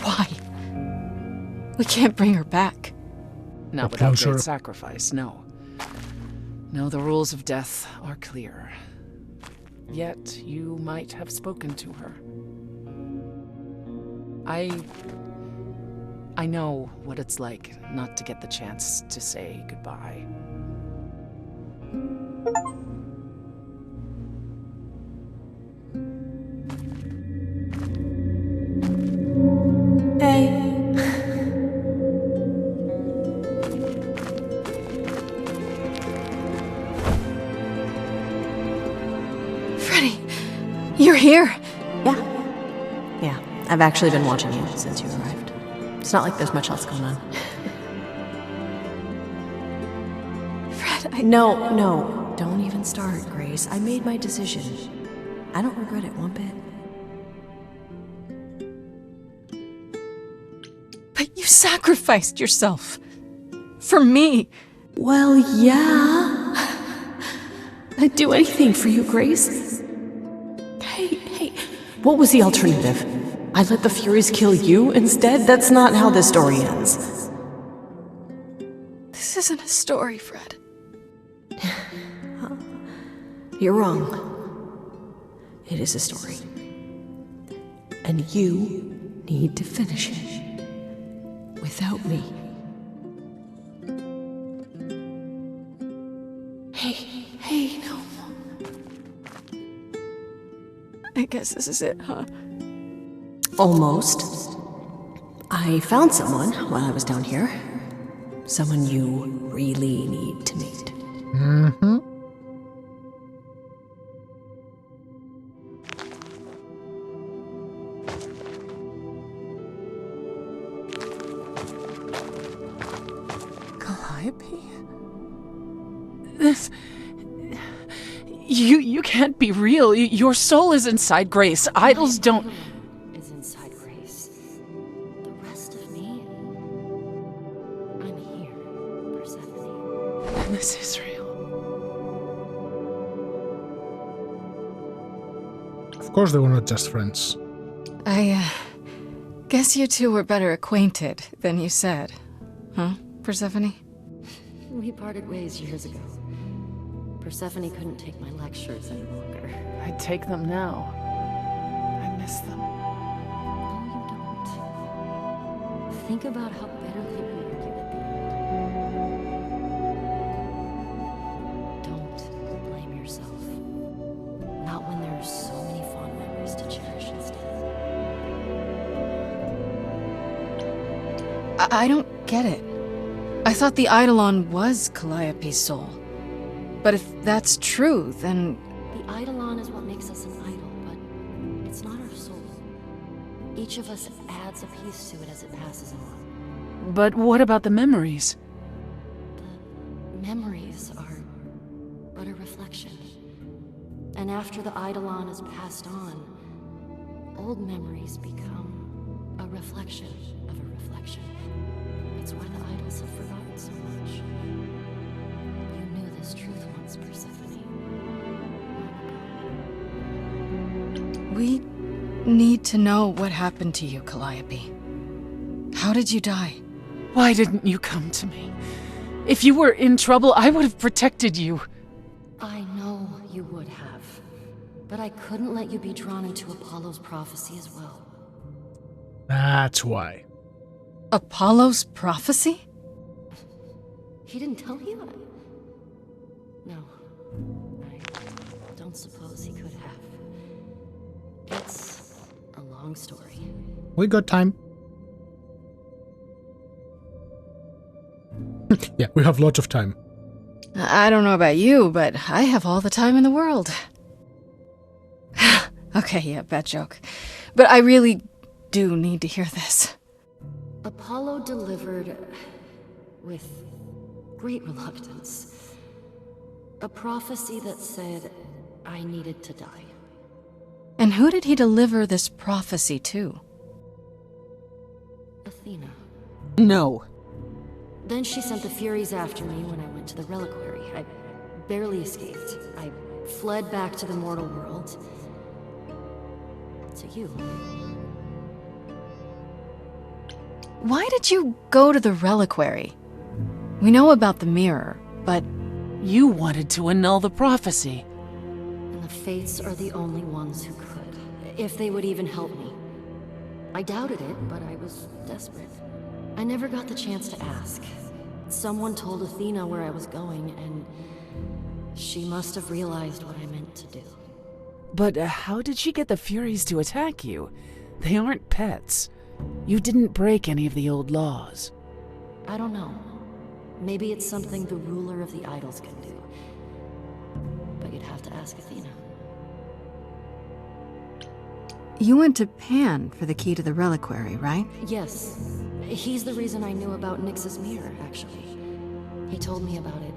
Why? We can't bring her back. Not without great sacrifice, no. No, the rules of death are clear. Yet, you might have spoken to her. I know what it's like not to get the chance to say goodbye. Hey. Freddy, you're here. Yeah, I've actually been watching you since you arrived. It's not like there's much else going on. Fred, No, don't even start, Grace. I made my decision. I don't regret it one bit. But you sacrificed yourself. For me. Well, yeah. I'd do anything for you, Grace. Hey, what was the alternative? I let the Furies kill you instead? That's not how this story ends. This isn't a story, Fred. You're wrong. It is a story. And you need to finish it. Without me. Hey, no. I guess this is it, huh? Almost. I found someone while I was down here. Someone you really need to meet. Mm-hmm. Calliope? This... You can't be real. Your soul is inside Grace. Idols don't... Is inside Grace. The rest of me... I'm here, Persephone. This is real. Of course they were not just friends. I, guess you two were better acquainted than you said. Huh, Persephone? We parted ways years ago. Persephone couldn't take my lectures any longer. I'd take them now. I miss them. No, you don't. Think about how bitterly we argued at the end. Don't blame yourself. Not when there are so many fond memories to cherish instead. I don't get it. I thought the Eidolon was Calliope's soul. But if that's true, then... The Eidolon is what makes us an idol, but it's not our soul. Each of us adds a piece to it as it passes on. But what about the memories? The memories are but a reflection. And after the Eidolon is passed on, old memories become a reflection of a reflection. That's why the idols have forgotten so much. You knew this truth once, Persephone. We need to know what happened to you, Calliope. How did you die? Why didn't you come to me? If you were in trouble, I would have protected you. I know you would have. But I couldn't let you be drawn into Apollo's prophecy as well. That's why. Apollo's prophecy? He didn't tell you? No. I don't suppose he could have. It's a long story. We got time. Yeah, we have lots of time. I don't know about you, but I have all the time in the world. Okay, yeah, bad joke. But I really do need to hear this. Apollo delivered, with great reluctance, a prophecy that said I needed to die. And who did he deliver this prophecy to? Athena. No. Then she sent the Furies after me when I went to the reliquary. I barely escaped. I fled back to the mortal world. To you. Why did you go to the reliquary? We know about the mirror, but... You wanted to annul the prophecy. And the Fates are the only ones who could. If they would even help me. I doubted it, but I was desperate. I never got the chance to ask. Someone told Athena where I was going, and she must have realized what I meant to do. But how did she get the Furies to attack you? They aren't pets. You didn't break any of the old laws. I don't know. Maybe it's something the ruler of the idols can do. But you'd have to ask Athena. You went to Pan for the key to the reliquary, right? Yes. He's the reason I knew about Nyx's mirror, actually. He told me about it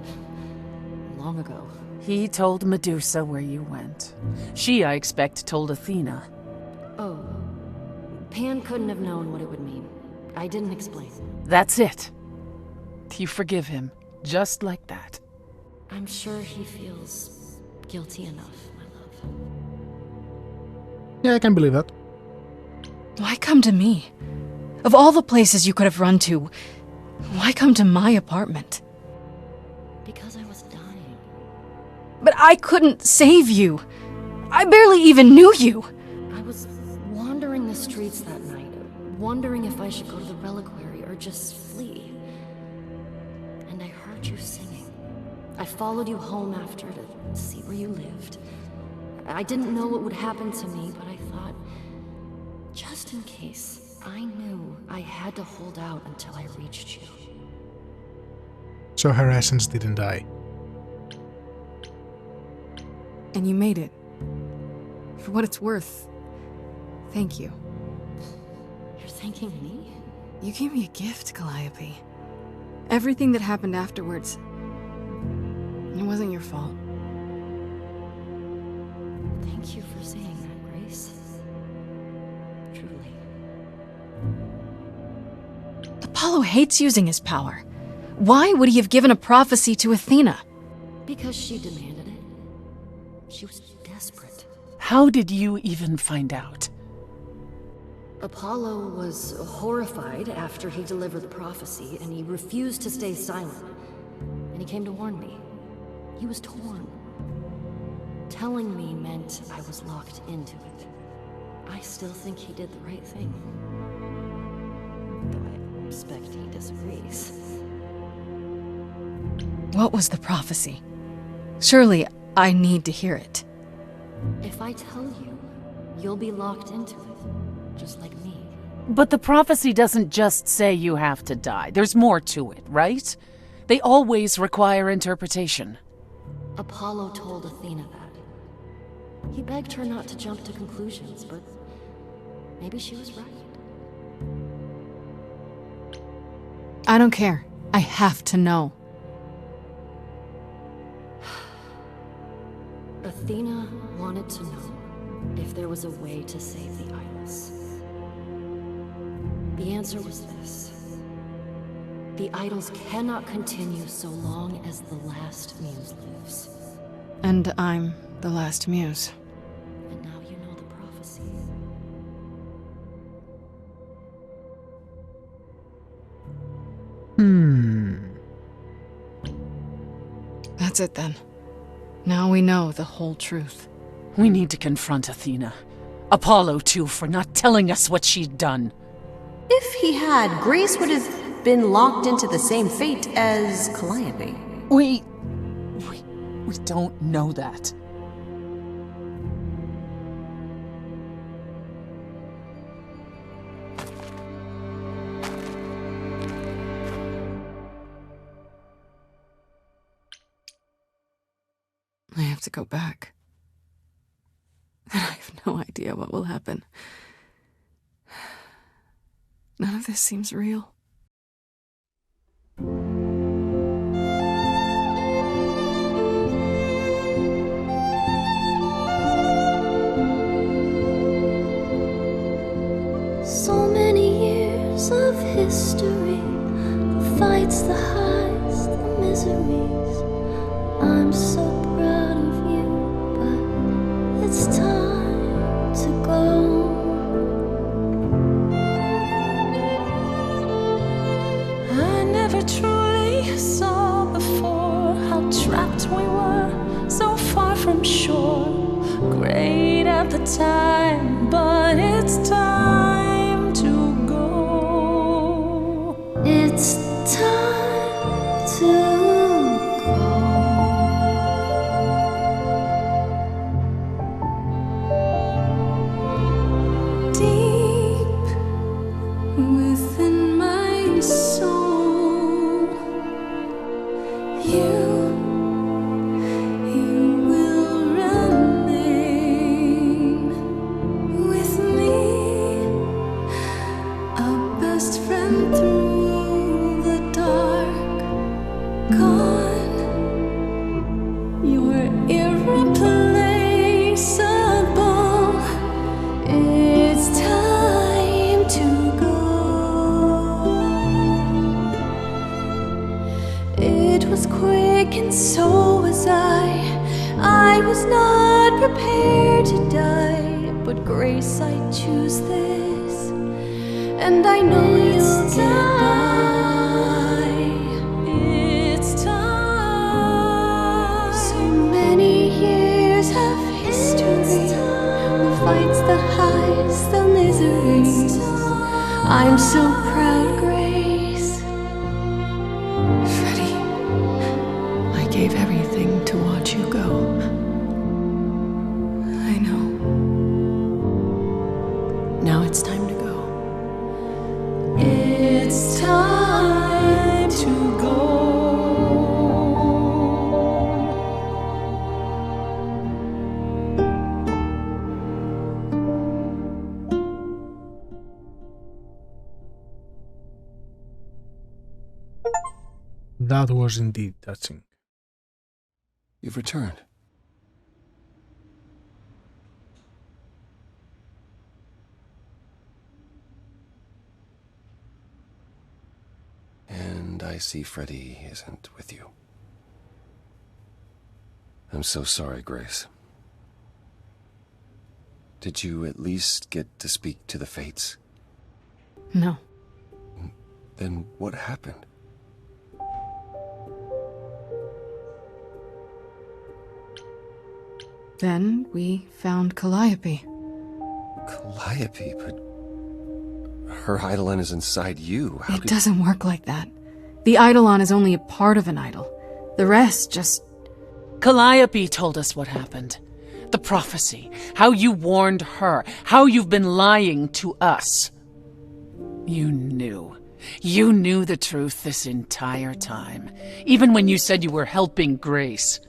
long ago. He told Medusa where you went. She, I expect, told Athena. Oh. Pan couldn't have known what it would mean. I didn't explain. That's it. You forgive him, just like that. I'm sure he feels guilty enough, my love. Yeah, I can believe that. Why come to me? Of all the places you could have run to, why come to my apartment? Because I was dying. But I couldn't save you. I barely even knew you. I was wandering the streets that night, wondering if I should go to the reliquary or just flee. And I heard you singing. I followed you home after to see where you lived. I didn't know what would happen to me, but I thought, just in case, I knew I had to hold out until I reached you. So her essence didn't die. And you made it. For what it's worth, thank you. You're thanking me? You gave me a gift, Calliope. Everything that happened afterwards, it wasn't your fault. Thank you for saying that, Grace. Truly. Apollo hates using his power. Why would he have given a prophecy to Athena? Because she demanded it. She was desperate. How did you even find out? Apollo was horrified after he delivered the prophecy, and he refused to stay silent. And he came to warn me. He was torn. Telling me meant I was locked into it. I still think he did the right thing. Though I expect he disagrees. What was the prophecy? Surely I need to hear it. If I tell you, you'll be locked into it, just like me. But the prophecy doesn't just say you have to die. There's more to it, right? They always require interpretation. Apollo told Athena that. He begged her not to jump to conclusions, but maybe she was right. I don't care. I have to know. Athena wanted to know if there was a way to save the idols. The answer was this. The idols cannot continue so long as the last muse lives. And I'm the last muse. And now you know the prophecy. That's it then. Now we know the whole truth. We need to confront Athena. Apollo, too, for not telling us what she'd done. If he had, Grace would have been locked into the same fate as Calliope. We don't know that. I have to go back. And I have no idea what will happen. None of this seems real. So many years of history, the fights, the highs, the miseries. I'm so proud of you, but it's time to go. I never truly saw before how trapped we were, so far from shore. Great at the time, but it's time to go. It's time to Within my soul, you will remain with me, a best friend through the dark. Gone, you're irreplaceable. It's time to go. It was quick and so was I was not prepared to die, but Grace, I choose this, and I know you'll get by. It's time. So many fights the highs, the miseries. I'm so proud, Grace. Freddie, I gave everything to watch you go. I know. Now it's time to go. It's time to go. That was indeed touching. You've returned. And I see Freddie isn't with you. I'm so sorry, Grace. Did you at least get to speak to the Fates? No. Then what happened? Then we found Calliope. Calliope, but her Eidolon is inside you. How It doesn't work like that. The Eidolon is only a part of an idol. The rest just... Calliope told us what happened. The prophecy. How you warned her. How you've been lying to us. You knew. You knew the truth this entire time. Even when you said you were helping Grace.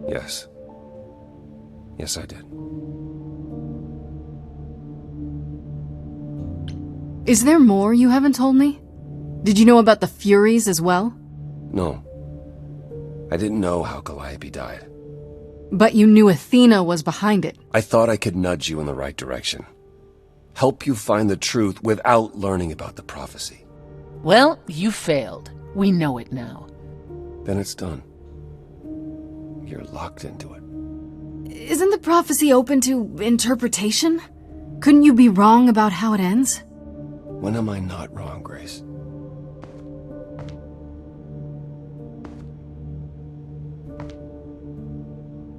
Yes. Yes, I did. Is there more you haven't told me? Did you know about the Furies as well? No. I didn't know how Calliope died. But you knew Athena was behind it. I thought I could nudge you in the right direction. Help you find the truth without learning about the prophecy. Well, you failed. We know it now. Then it's done. You're locked into it. Isn't the prophecy open to interpretation? Couldn't you be wrong about how it ends? When am I not wrong, Grace?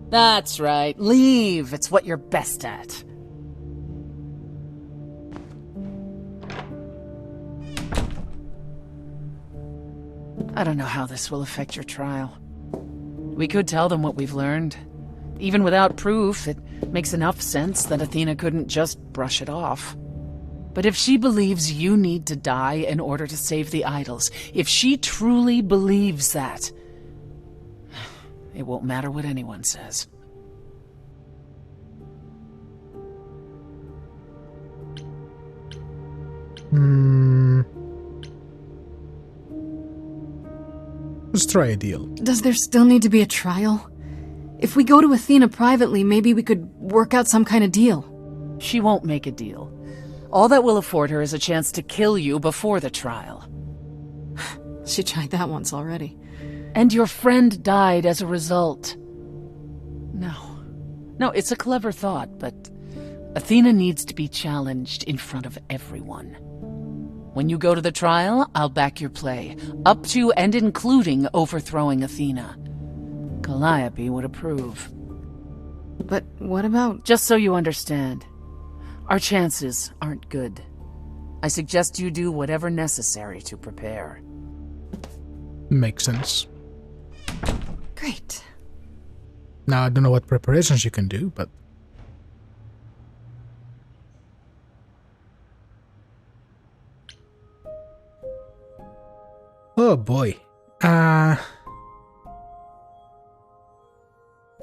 That's right. Leave. It's what you're best at. I don't know how this will affect your trial. We could tell them what we've learned. Even without proof, it makes enough sense that Athena couldn't just brush it off. But if she believes you need to die in order to save the idols, if she truly believes that, it won't matter what anyone says. Let's try a deal. Does there still need to be a trial? If we go to Athena privately, maybe we could work out some kind of deal. She won't make a deal. All that will afford her is a chance to kill you before the trial. She tried that once already. And your friend died as a result. No, it's a clever thought, but Athena needs to be challenged in front of everyone. When you go to the trial, I'll back your play, up to and including overthrowing Athena. Calliope would approve. But what about... Just so you understand, our chances aren't good. I suggest you do whatever necessary to prepare. Makes sense. Great. Now, I don't know what preparations you can do, but... Oh boy.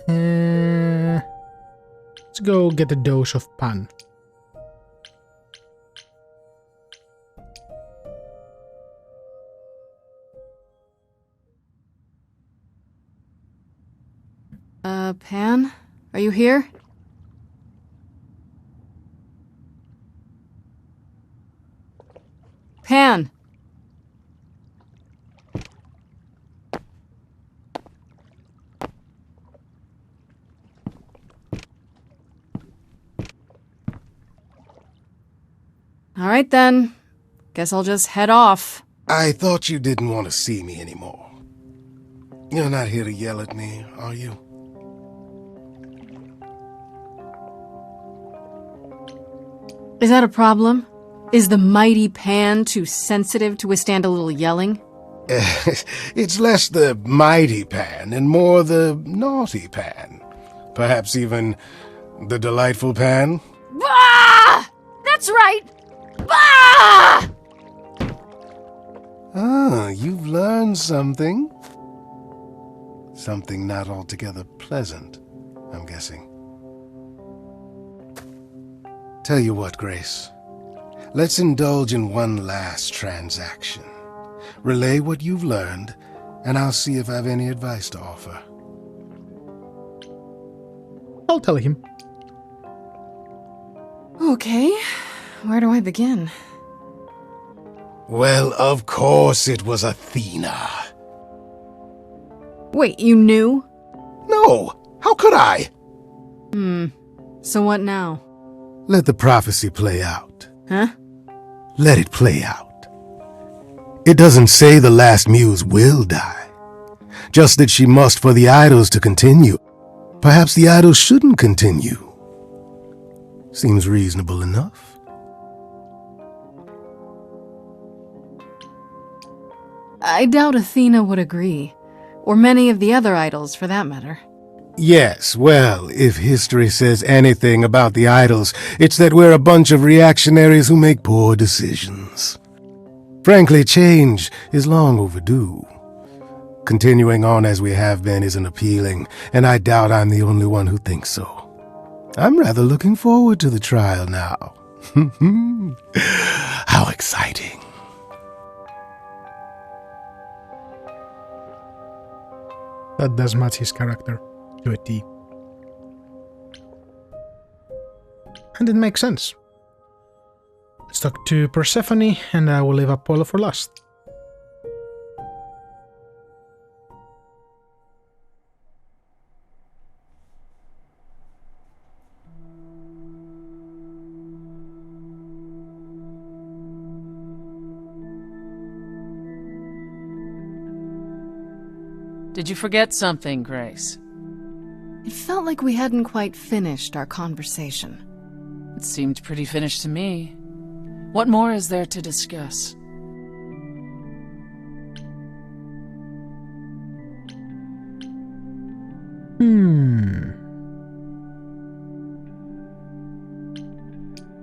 Let's go get a dose of pan. Pan? Are you here? Pan! Alright then. Guess I'll just head off. I thought you didn't want to see me anymore. You're not here to yell at me, are you? Is that a problem? Is the mighty Pan too sensitive to withstand a little yelling? It's less the mighty Pan and more the naughty Pan. Perhaps even the delightful Pan? Bah! That's right! Bah! Ah, you've learned something. Something not altogether pleasant, I'm guessing. Tell you what, Grace. Let's indulge in one last transaction. Relay what you've learned, and I'll see if I have any advice to offer. I'll tell him. Okay, where do I begin? Well, of course it was Athena. Wait, you knew? No! How could I? So what now? Let the prophecy play out. Huh? Let it play out. It doesn't say the last muse will die. Just that she must for the idols to continue. Perhaps the idols shouldn't continue. Seems reasonable enough. I doubt Athena would agree. Or many of the other idols, for that matter. Yes, well, if history says anything about the idols, it's that we're a bunch of reactionaries who make poor decisions. Frankly, change is long overdue. Continuing on as we have been isn't appealing, and I doubt I'm the only one who thinks so. I'm rather looking forward to the trial now. How exciting. That does match his character to a T. And it makes sense. Let's talk to Persephone, and I will leave Apollo for last. Did you forget something, Grace? It felt like we hadn't quite finished our conversation. It seemed pretty finished to me. What more is there to discuss?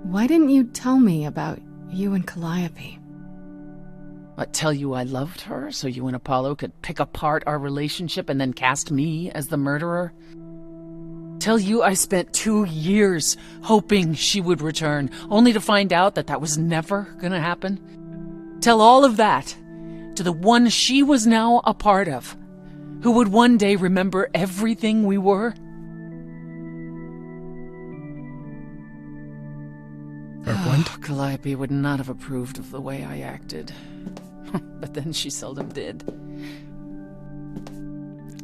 Why didn't you tell me about you and Calliope? What, tell you I loved her so you and Apollo could pick apart our relationship and then cast me as the murderer? Tell you I spent 2 years hoping she would return, only to find out that that was never gonna happen? Tell all of that to the one she was now a part of, who would one day remember everything we were? Fair point. Calliope would not have approved of the way I acted. But then she seldom did.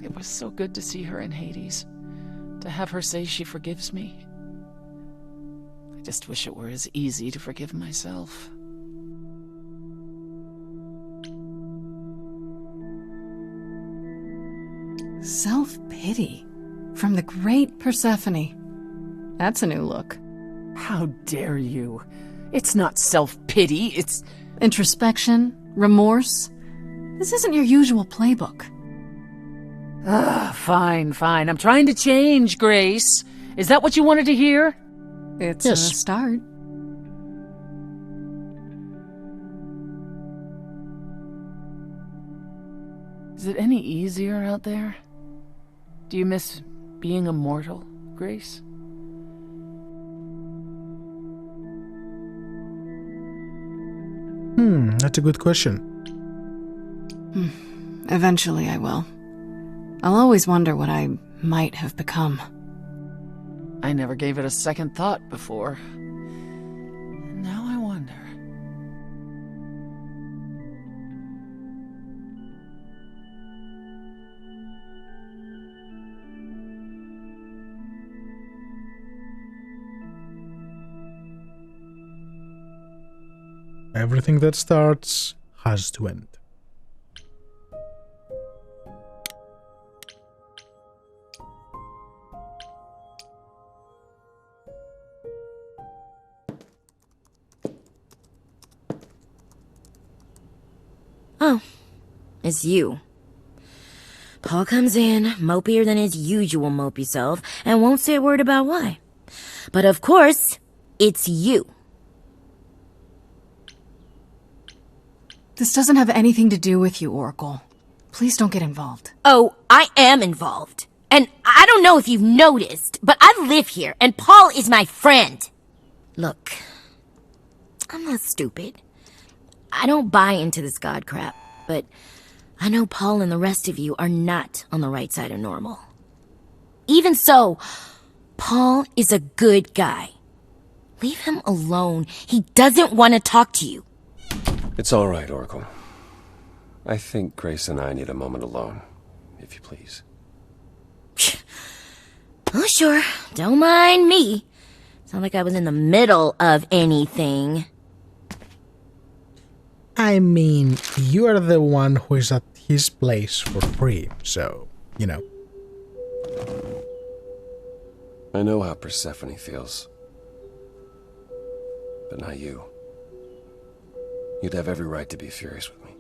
It was so good to see her in Hades, to have her say she forgives me. I just wish it were as easy to forgive myself. Self-pity from the great Persephone. That's a new look. How dare you? It's not self-pity, it's introspection, remorse. This isn't your usual playbook. Fine. I'm trying to change, Grace. Is that what you wanted to hear? It's a start. Is it any easier out there? Do you miss being immortal, Grace? That's a good question. Eventually I will. I'll always wonder what I might have become. I never gave it a second thought before. Now I wonder. Everything that starts has to end. Oh, it's you. Paul comes in, mopier than his usual mopey self, and won't say a word about why. But of course, it's you. This doesn't have anything to do with you, Oracle. Please don't get involved. Oh, I am involved. And I don't know if you've noticed, but I live here, and Paul is my friend. Look, I'm not stupid. I don't buy into this god crap, but I know Paul and the rest of you are not on the right side of normal. Even so, Paul is a good guy. Leave him alone. He doesn't want to talk to you. It's all right, Oracle. I think Grace and I need a moment alone, if you please. Oh, sure. Don't mind me. It's not like I was in the middle of anything. I mean, you are the one who is at his place for free, so, you know. I know how Persephone feels. But not you. You'd have every right to be furious with me.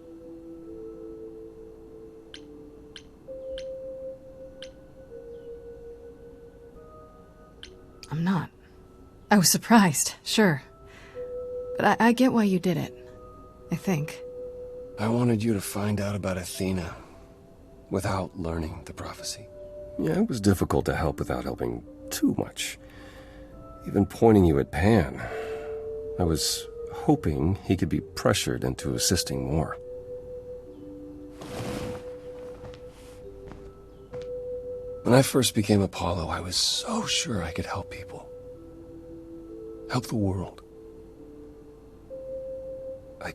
I'm not. I was surprised, sure. But I get why you did it. I think. I wanted you to find out about Athena without learning the prophecy. Yeah, it was difficult to help without helping too much. Even pointing you at Pan. I was hoping he could be pressured into assisting more. When I first became Apollo, I was so sure I could help people. Help the world. I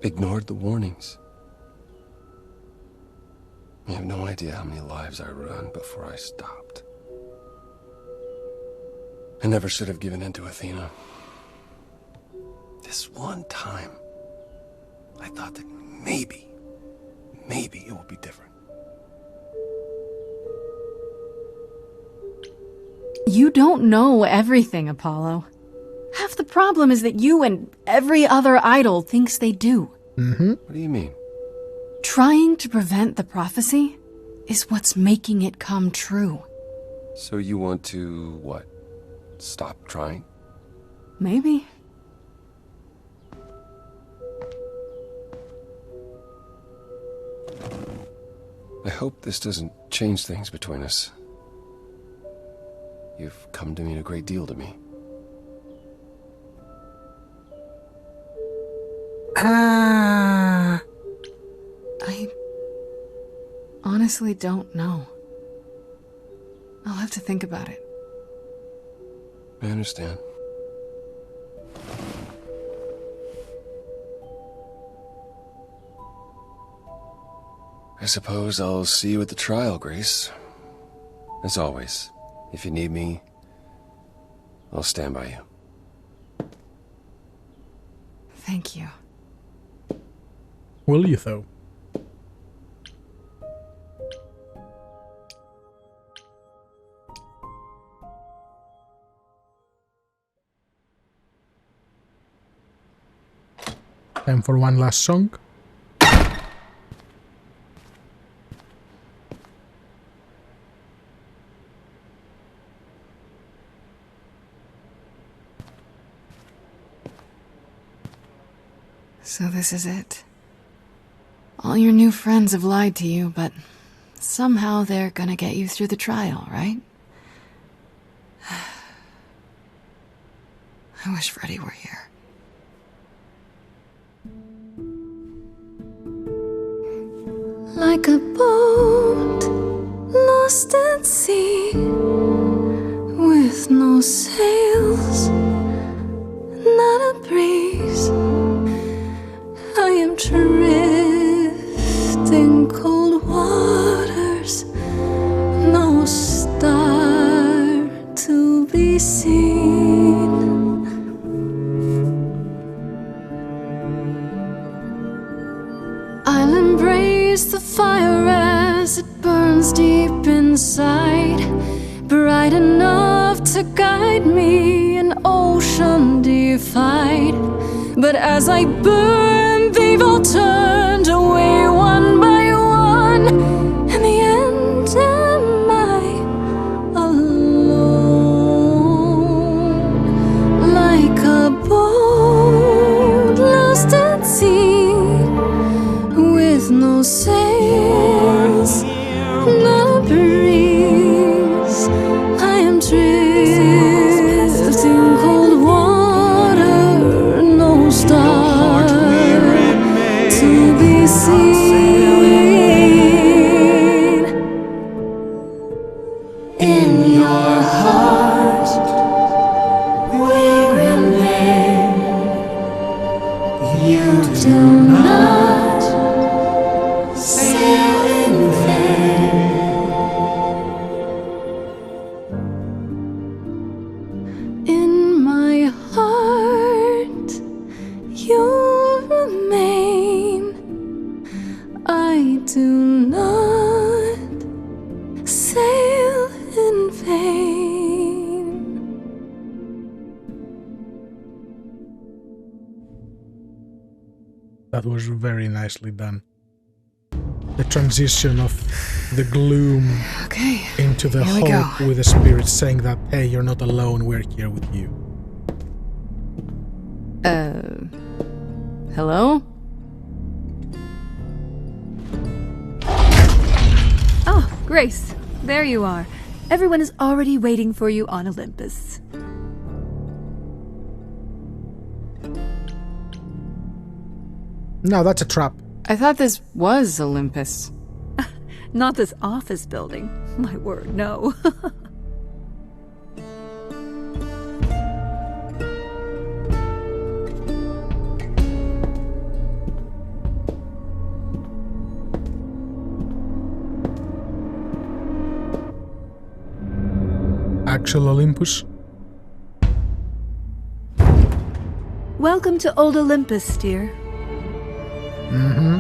ignored the warnings. You have no idea how many lives I ruined before I stopped. I never should have given in to Athena. This one time, I thought that maybe it would be different. You don't know everything, Apollo. Half the problem is that you and every other idol thinks they do. Mm-hmm. What do you mean? Trying to prevent the prophecy is what's making it come true. So you want to, what? Stop trying? Maybe. I hope this doesn't change things between us. You've come to mean a great deal to me. I honestly don't know. I'll have to think about it. I understand. I suppose I'll see you at the trial, Grace. As always, if you need me, I'll stand by you. Thank you. Will you, though? Time for one last song. So this is it. All your new friends have lied to you, but somehow they're gonna get you through the trial, right? I wish Freddy were here. Like a boat lost at sea, with no sails, not a breeze. I am drifting cold waters, no star to be seen. I'll embrace the fire as it burns deep inside, bright enough to guide me, and an ocean defied. But as I burn, they've all turned away one by one. In the end, am I alone? Like a boat lost at sea, with no sails, not a breeze. I am drifting cold water, no star to be seen. In your heart we remain. You do not sail in vain. In my heart you remain. I do not sail in vain. That was very nicely done. The transition of the gloom into the here we hope go. with the spirits saying that, hey, you're not alone, we're here with you. Hello? Oh, Grace, there you are. Everyone is already waiting for you on Olympus. No, that's a trap. I thought this was Olympus. Not this office building. My word, no. Actual Olympus? Welcome to Old Olympus, dear. Mm-hmm.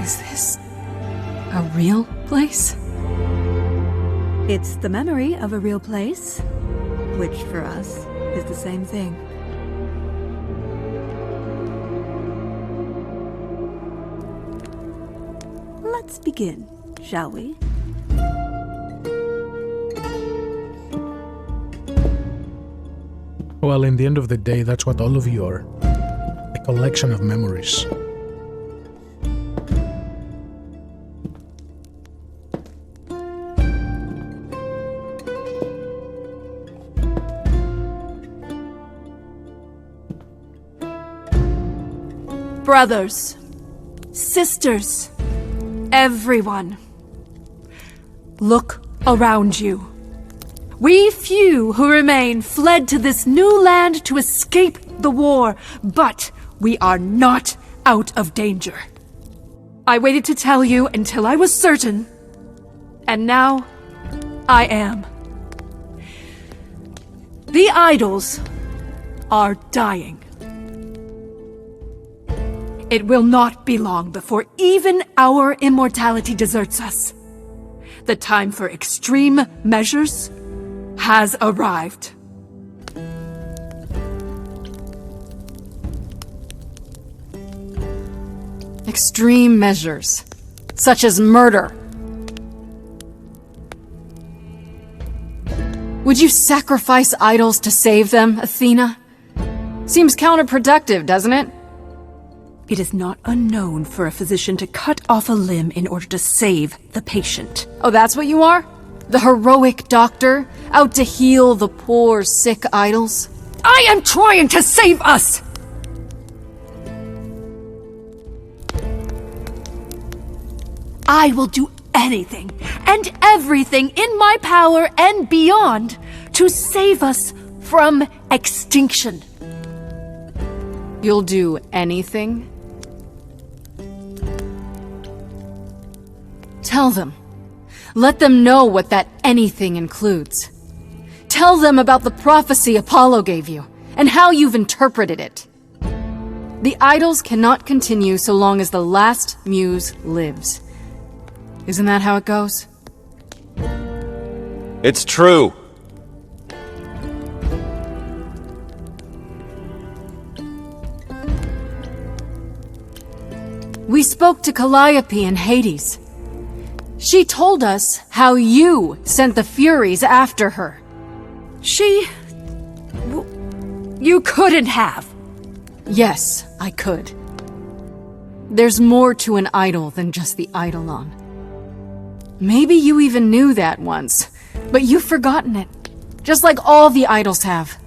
Is this a real place? It's the memory of a real place, which for us is the same thing. Let's begin, shall we? Well, in the end of the day, that's what all of you are. A collection of memories. Brothers, sisters, everyone, look around you. We few who remain fled to this new land to escape the war, but we are not out of danger. I waited to tell you until I was certain, and now I am. The idols are dying. It will not be long before even our immortality deserts us. The time for extreme measures has arrived. Extreme measures, such as murder. Would you sacrifice idols to save them, Athena? Seems counterproductive, doesn't it? It is not unknown for a physician to cut off a limb in order to save the patient. Oh, that's what you are? The heroic doctor, out to heal the poor, sick idols? I am trying to save us! I will do anything and everything in my power and beyond to save us from extinction. You'll do anything? Tell them. Let them know what that anything includes. Tell them about the prophecy Apollo gave you, and how you've interpreted it. The idols cannot continue so long as the last muse lives. Isn't that how it goes? It's true. We spoke to Calliope in Hades. She told us how you sent the Furies after her. You couldn't have. Yes, I could. There's more to an idol than just the eidolon. Maybe you even knew that once, but you've forgotten it. Just like all the idols have.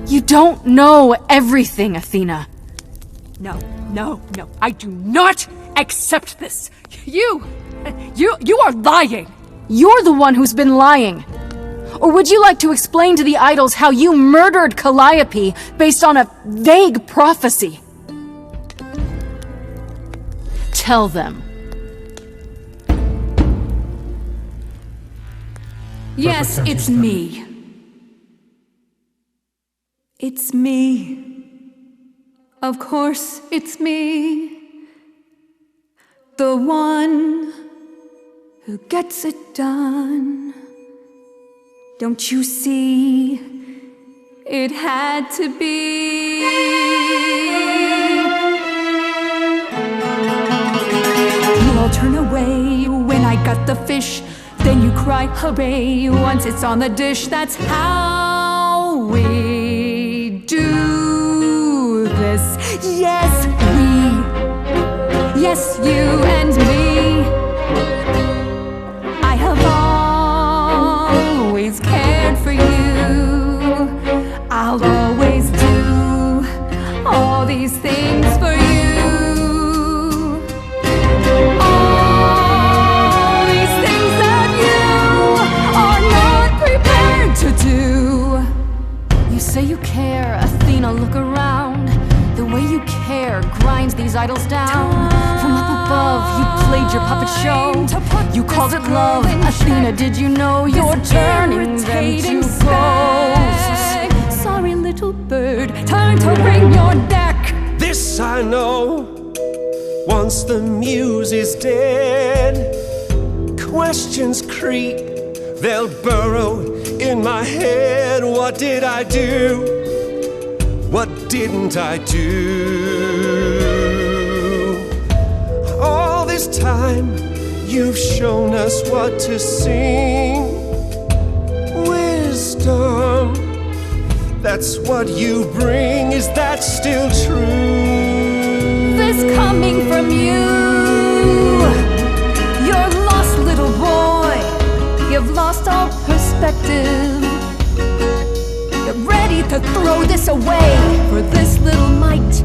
You don't know everything, Athena. No. I do not accept this. You are lying. You're the one who's been lying. Or would you like to explain to the idols how you murdered Calliope based on a vague prophecy? Tell them. Yes, it's me. It's me. Of course, it's me. The one who gets it done. Don't you see? It had to be. You all turn away when I got the fish. Then you cry hooray once it's on the dish. That's how we do this. Yes, we. Yes, you and me. I have always cared for you. I'll always do all these things for you. All these things that you are not prepared to do. You say you care, Athena, look around. The way you care grinds these idols down. From up above, you played your puppet show. You called it love. Athena, did you know you're turning them to ghosts? Sorry, little bird, time to wring your neck. This I know, once the muse is dead, questions creep, they'll burrow in my head. What did I do? What didn't I do? All this time, you've shown us what to sing. Wisdom, that's what you bring. Is that still true? This coming from you. You're lost, little boy. You've lost all perspective. You're ready to throw this away for this little mite.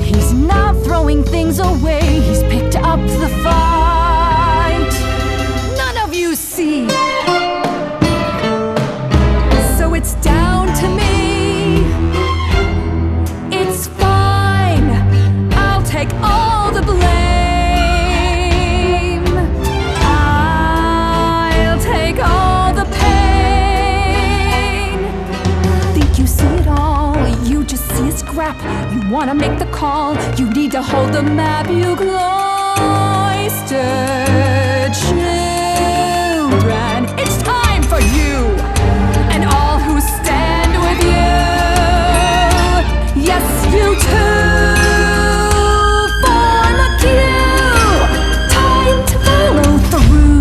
He's not throwing things away. He's picked up the fight. None of you see. So it's down to me. It's fine. I'll take all the blame. I'll take all the pain. Think you see it all. You just see a scrap. You wanna make the call. You need to hold the map. You cloistered children. It's time for you and all who stand with you. Yes, you too. Form a queue. Time to follow through.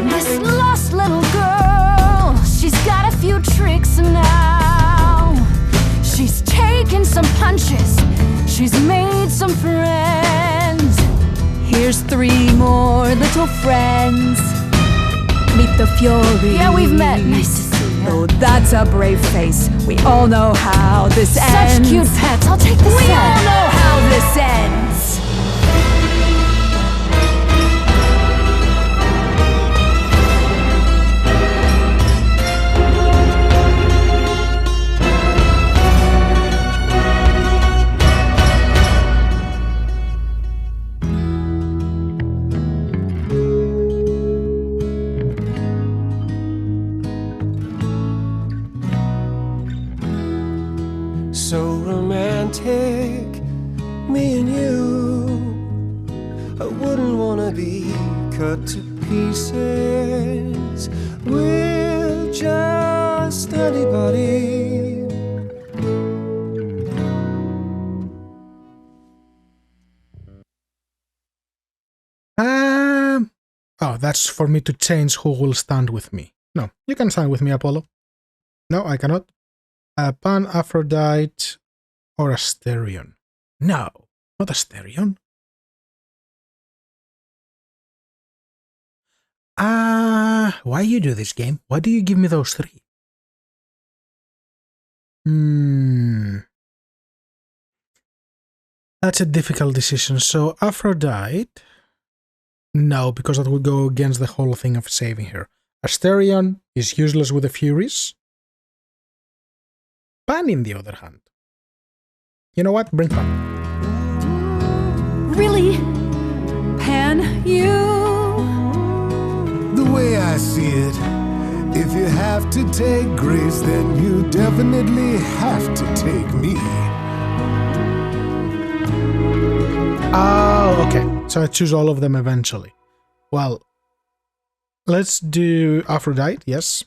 This lost little girl, she's got a few tricks now. She's taken some punches, she's made some friends. Here's 3 more little friends. Meet the Furies. Yeah, we've met. Nice to see you. Oh, that's a brave face. We all know how this ends. Such cute pets. I'll take the We set. all know how this ends. I wouldn't wanna be cut to pieces with just anybody. Oh, that's for me to change who will stand with me. No, you can stand with me, Apollo. No, I cannot. Pan, Aphrodite, or Asterion. No, not Asterion. Why you do this game? Why do you give me those three? That's a difficult decision. So Aphrodite, no, because that would go against the whole thing of saving her. Asterion is useless with the Furies. Pan, in the other hand. You know what? Bring Pan. Really? Pan, you? The way I see it, if you have to take Grace, then you definitely have to take me. Oh, okay. So I choose all of them eventually. Well, let's do Aphrodite, yes.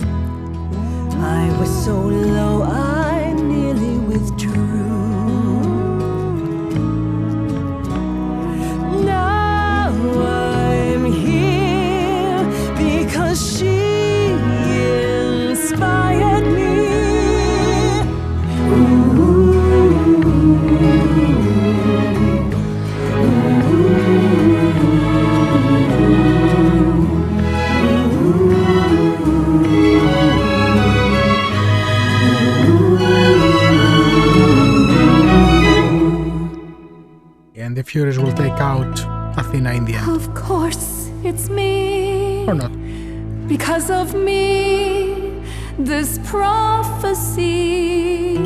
I was so low, I nearly withdrew. Now I'm here because she inspired me. And the Furies will take out Athena in the end. Of course, it's me. Or not. Because of me, this prophecy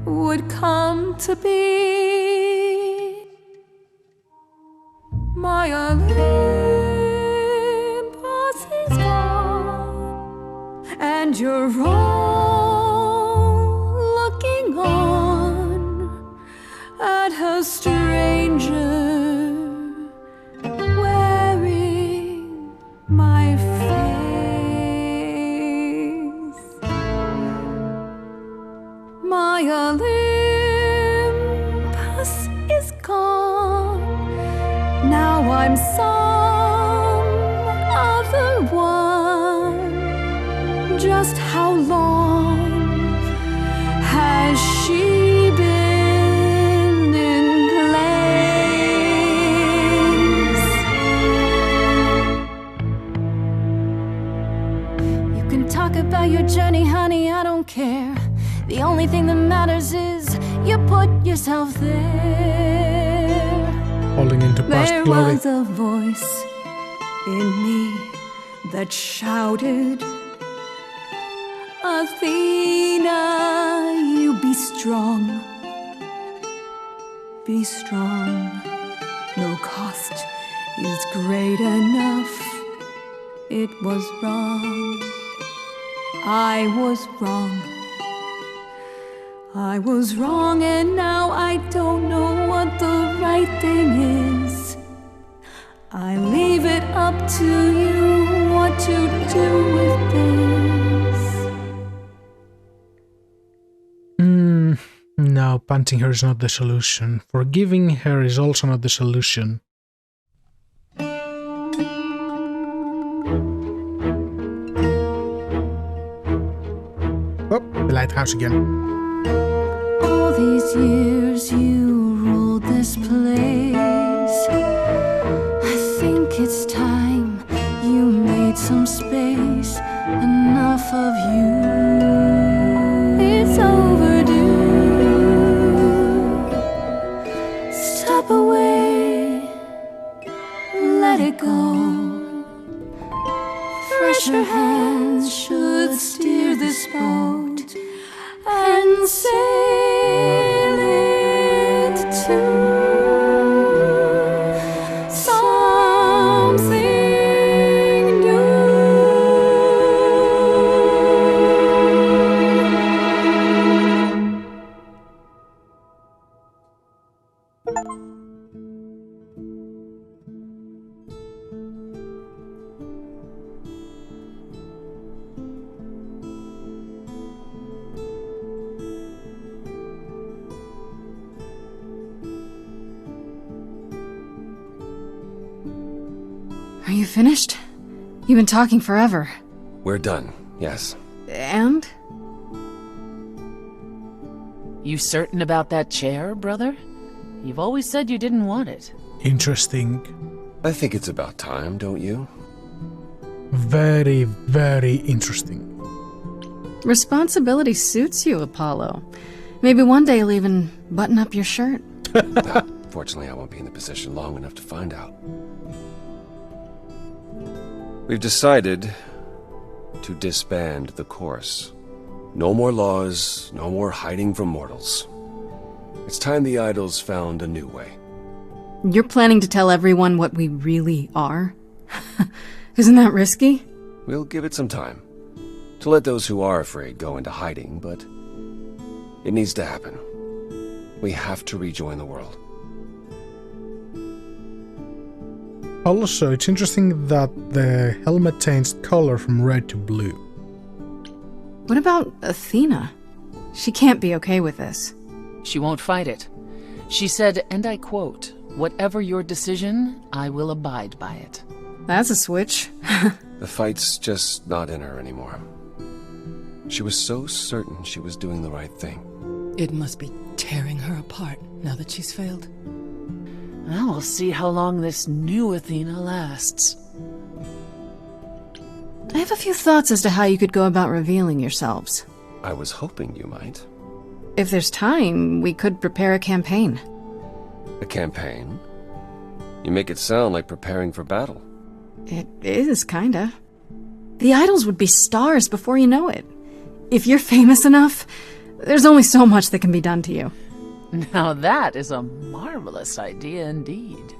would come to be. My Olympus is gone, and you're all looking on at a stranger wearing my face. My Olympus is gone. Now I'm some other one. Just how long has she been in place? You can talk about your journey, honey, I don't care. The only thing that matters is you put yourself there. Falling into past There glory. was a voice in me that shouted, Athena, you be strong. Be strong. No cost is great enough. It was wrong. I was wrong. I was wrong, and now I don't know what the right thing is. I leave it up to you what to do with this. No, punching her is not the solution. Forgiving her is also not the solution. Oh, the lighthouse again. All these years you ruled this place. I think it's time you made some space. Enough of you. It's overdue. Step away. Let it go. Fresher hands should steer this boat and sail it to something new. Are you finished? You've been talking forever. We're done, yes. And? You certain about that chair, brother? You've always said you didn't want it. Interesting. I think it's about time, don't you? Very, very interesting. Responsibility suits you, Apollo. Maybe one day you'll even button up your shirt. Fortunately, I won't be in the position long enough to find out. We've decided to disband the Chorus. No more laws, no more hiding from mortals. It's time the idols found a new way. You're planning to tell everyone what we really are? Isn't that risky? We'll give it some time to let those who are afraid go into hiding, but it needs to happen. We have to rejoin the world. Also, it's interesting that the helmet changed color from red to blue. What about Athena? She can't be okay with this. She won't fight it. She said, and I quote, "Whatever your decision, I will abide by it." That's a switch. The fight's just not in her anymore. She was so certain she was doing the right thing. It must be tearing her apart now that she's failed. Well, we'll see how long this new Athena lasts. I have a few thoughts as to how you could go about revealing yourselves. I was hoping you might. If there's time, we could prepare a campaign. A campaign? You make it sound like preparing for battle. It is, kinda. The idols would be stars before you know it. If you're famous enough, there's only so much that can be done to you. Now that is a marvelous idea indeed.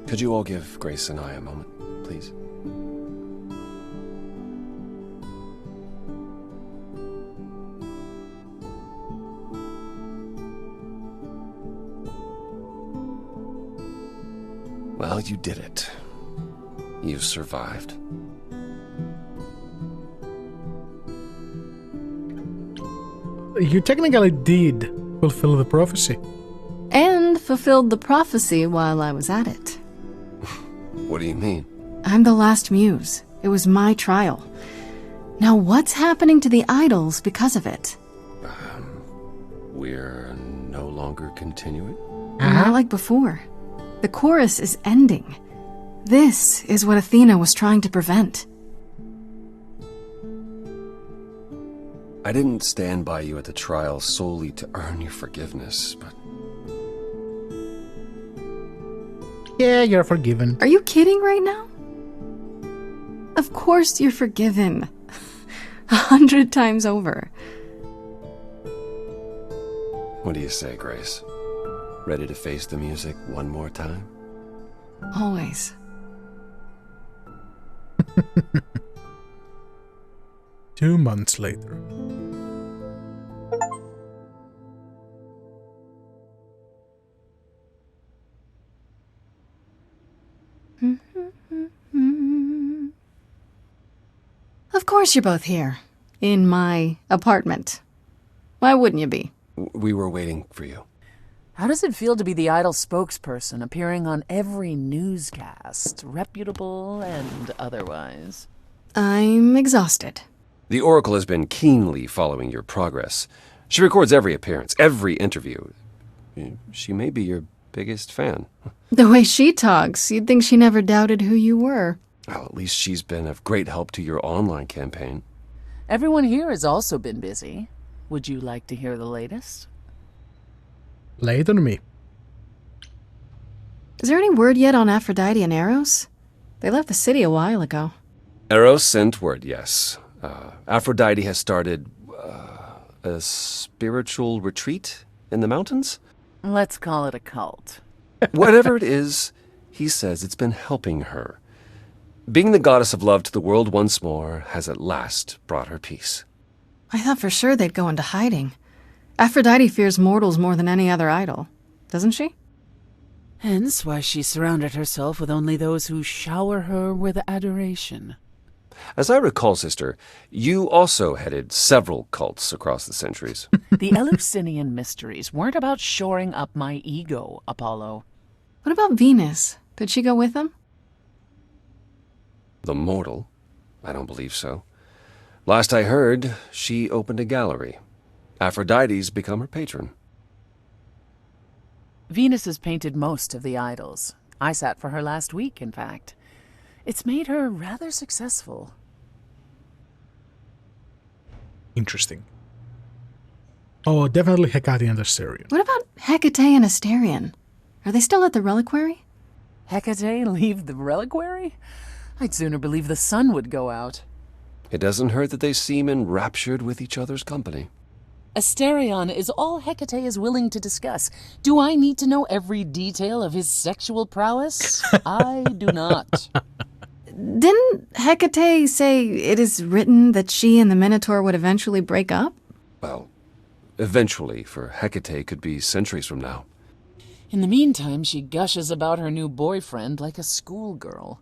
Could you all give Grace and I a moment, please? Well, you did it. You survived. You technically did fulfill the prophecy. And fulfilled the prophecy while I was at it. What do you mean? I'm the last muse. It was my trial. Now what's happening to the idols because of it? We're no longer continuing? Not like before. The chorus is ending. This is what Athena was trying to prevent. I didn't stand by you at the trial solely to earn your forgiveness, but... Yeah, you're forgiven. Are you kidding right now? Of course you're forgiven. 100 times over. What do you say, Grace? Ready to face the music one more time? Always. 2 months later. Of course you're both here. In my apartment. Why wouldn't you be? We were waiting for you. How does it feel to be the idol spokesperson appearing on every newscast, reputable and otherwise? I'm exhausted. The Oracle has been keenly following your progress. She records every appearance, every interview. She may be your biggest fan. The way she talks, you'd think she never doubted who you were. Well, at least she's been of great help to your online campaign. Everyone here has also been busy. Would you like to hear the latest? Lay it on me. Is there any word yet on Aphrodite and Eros? They left the city a while ago. Eros sent word, yes. Aphrodite has started a spiritual retreat in the mountains? Let's call it a cult. Whatever it is, he says it's been helping her. Being the goddess of love to the world once more has at last brought her peace. I thought for sure they'd go into hiding. Aphrodite fears mortals more than any other idol, doesn't she? Hence why she surrounded herself with only those who shower her with adoration. As I recall, sister, you also headed several cults across the centuries. The Eleusinian mysteries weren't about shoring up my ego, Apollo. What about Venus? Did she go with him? The mortal? I don't believe so. Last I heard, she opened a gallery. Aphrodite's become her patron. Venus has painted most of the idols. I sat for her last week, in fact. It's made her rather successful. Interesting. Oh, definitely Hecate and Asterion. What about Hecate and Asterion? Are they still at the reliquary? Hecate leave the reliquary? I'd sooner believe the sun would go out. It doesn't hurt that they seem enraptured with each other's company. Asterion is all Hecate is willing to discuss. Do I need to know every detail of his sexual prowess? I do not. Didn't Hecate say it is written that she and the Minotaur would eventually break up? Well, eventually, for Hecate could be centuries from now. In the meantime, she gushes about her new boyfriend like a schoolgirl.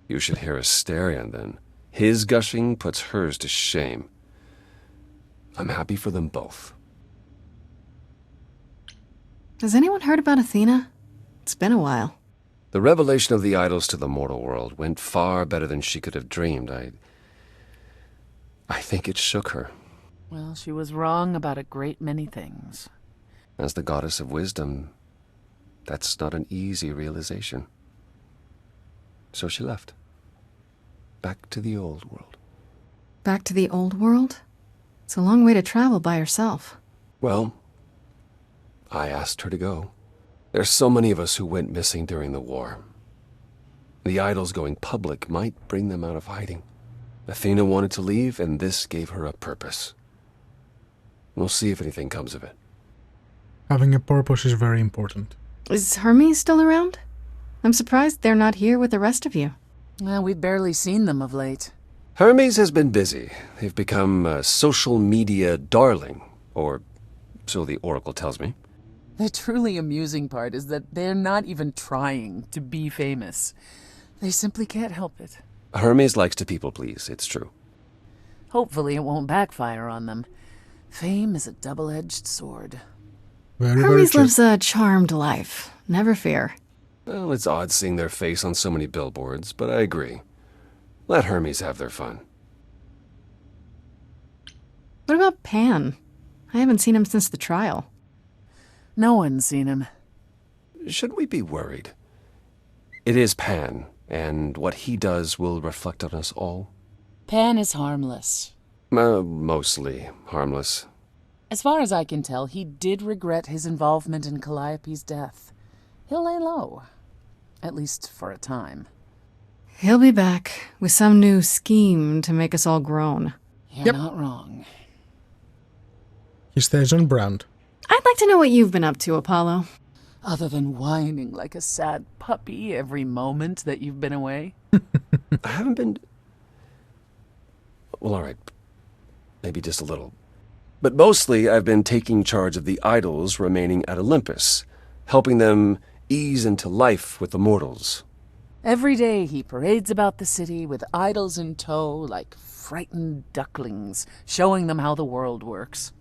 You should hear Asterion, then. His gushing puts hers to shame. I'm happy for them both. Has anyone heard about Athena? It's been a while. The revelation of the idols to the mortal world went far better than she could have dreamed. I think it shook her. Well, she was wrong about a great many things. As the goddess of wisdom, that's not an easy realization. So she left. Back to the old world. Back to the old world? It's a long way to travel by herself. Well, I asked her to go. There's so many of us who went missing during the war. The idols going public might bring them out of hiding. Athena wanted to leave, and this gave her a purpose. We'll see if anything comes of it. Having a purpose is very important. Is Hermes still around? I'm surprised they're not here with the rest of you. Well, we've barely seen them of late. Hermes has been busy. They've become a social media darling, or so the Oracle tells me. The truly amusing part is that they're not even trying to be famous. They simply can't help it. Hermes likes to people please, it's true. Hopefully it won't backfire on them. Fame is a double-edged sword. Hermes lives a charmed life. Never fear. Well, it's odd seeing their face on so many billboards, but I agree. Let Hermes have their fun. What about Pan? I haven't seen him since the trial. No one's seen him. Should we be worried? It is Pan, and what he does will reflect on us all. Pan is harmless. Mostly harmless. As far as I can tell, he did regret his involvement in Calliope's death. He'll lay low. At least for a time. He'll be back with some new scheme to make us all groan. You're not wrong. He stays on brand. I'd like to know what you've been up to, Apollo. Other than whining like a sad puppy every moment that you've been away. I haven't been... Well, all right. Maybe just a little. But mostly I've been taking charge of the idols remaining at Olympus, helping them ease into life with the mortals. Every day he parades about the city with idols in tow like frightened ducklings, showing them how the world works.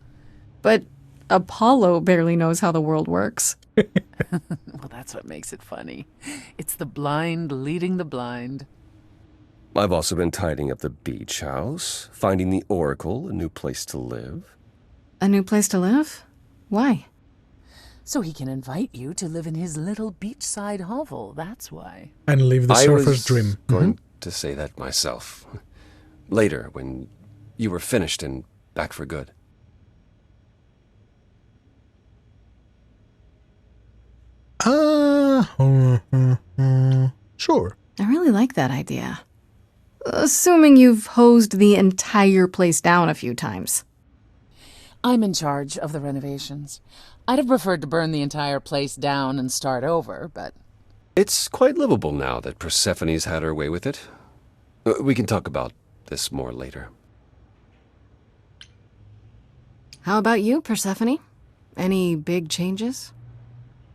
But Apollo barely knows how the world works. Well, that's what makes it funny. It's the blind leading the blind. I've also been tidying up the beach house, finding the Oracle a new place to live. A new place to live? Why? So he can invite you to live in his little beachside hovel, that's why. And live the surfer's dream. I was going to say that myself. Later, when you were finished and back for good. Sure. I really like that idea. Assuming you've hosed the entire place down a few times. I'm in charge of the renovations. I'd have preferred to burn the entire place down and start over, but... It's quite livable now that Persephone's had her way with it. We can talk about this more later. How about you, Persephone? Any big changes?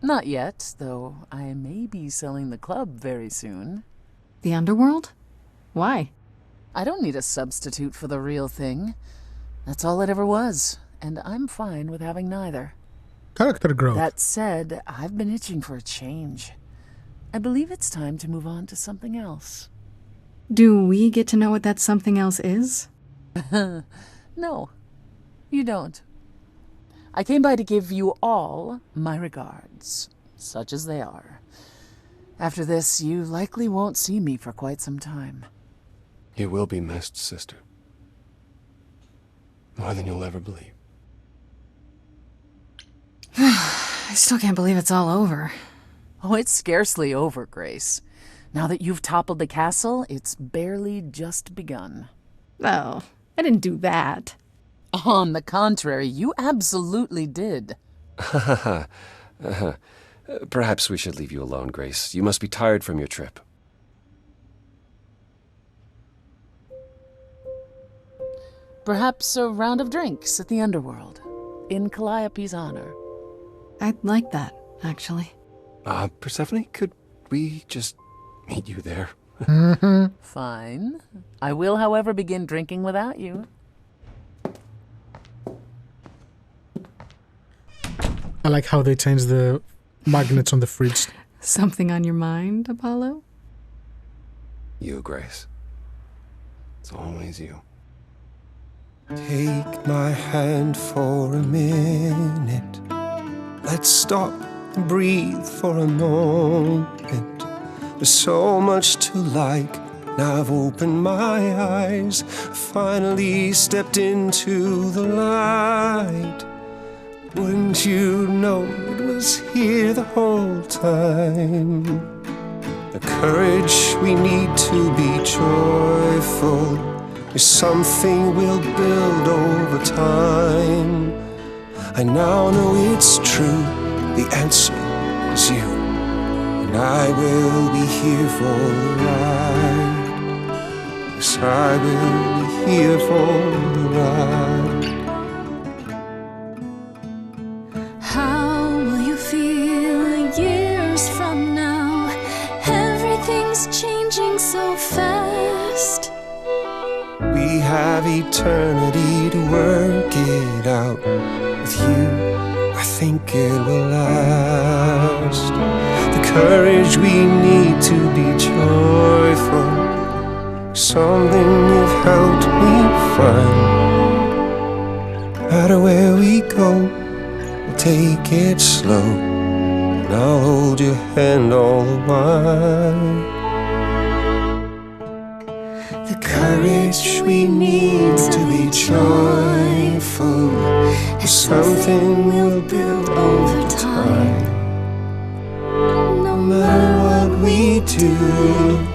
Not yet, though I may be selling the club very soon. The underworld? Why? I don't need a substitute for the real thing. That's all it ever was, and I'm fine with having neither. Character growth. That said, I've been itching for a change. I believe it's time to move on to something else. Do we get to know what that something else is? No, you don't. I came by to give you all my regards, such as they are. After this, you likely won't see me for quite some time. You will be missed, sister. More than you'll ever believe. I still can't believe it's all over. Oh, it's scarcely over, Grace. Now that you've toppled the castle, it's barely just begun. Oh, I didn't do that. On the contrary, you absolutely did. Perhaps we should leave you alone, Grace. You must be tired from your trip. Perhaps a round of drinks at the Underworld, in Calliope's honor. I'd like that, actually. Persephone, could we just meet you there? Fine. I will, however, begin drinking without you. I like how they changed the magnets on the fridge. Something on your mind, Apollo? You, Grace. It's always you. Take my hand for a minute. Let's stop and breathe for a moment. There's so much to like. Now I've opened my eyes, finally stepped into the light. Wouldn't you know it was here the whole time? The courage we need to be joyful is something we'll build over time. I now know it's true, the answer is you, and I will be here for the ride. Yes, I will be here for the ride. How will you feel years from now? Everything's changing so fast. We have eternity to work it out. With you, I think it will last. The courage we need to be joyful, something you've helped me find. No matter where we go, we'll take it slow, and I'll hold your hand all the while. The courage we need to be joyful is something we'll build over time. No matter what we do,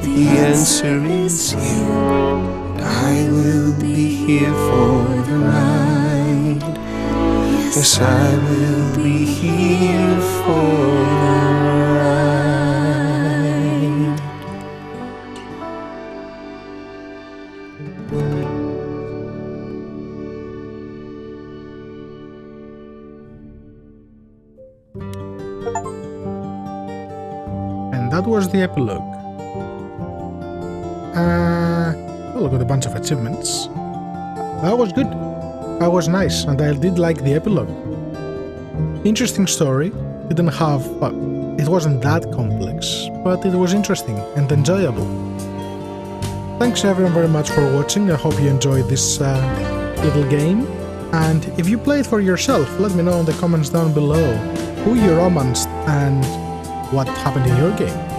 the answer is you, and I will be here for the ride. Yes, I will be here for the ride. And that was the epilogue. Well, I got a bunch of achievements. That was good. That was nice, and I did like the epilogue. Interesting story. Didn't have... well, it wasn't that complex, but it was interesting and enjoyable. Thanks everyone very much for watching. I hope you enjoyed this little game. And if you play it for yourself, let me know in the comments down below who you romanced and what happened in your game.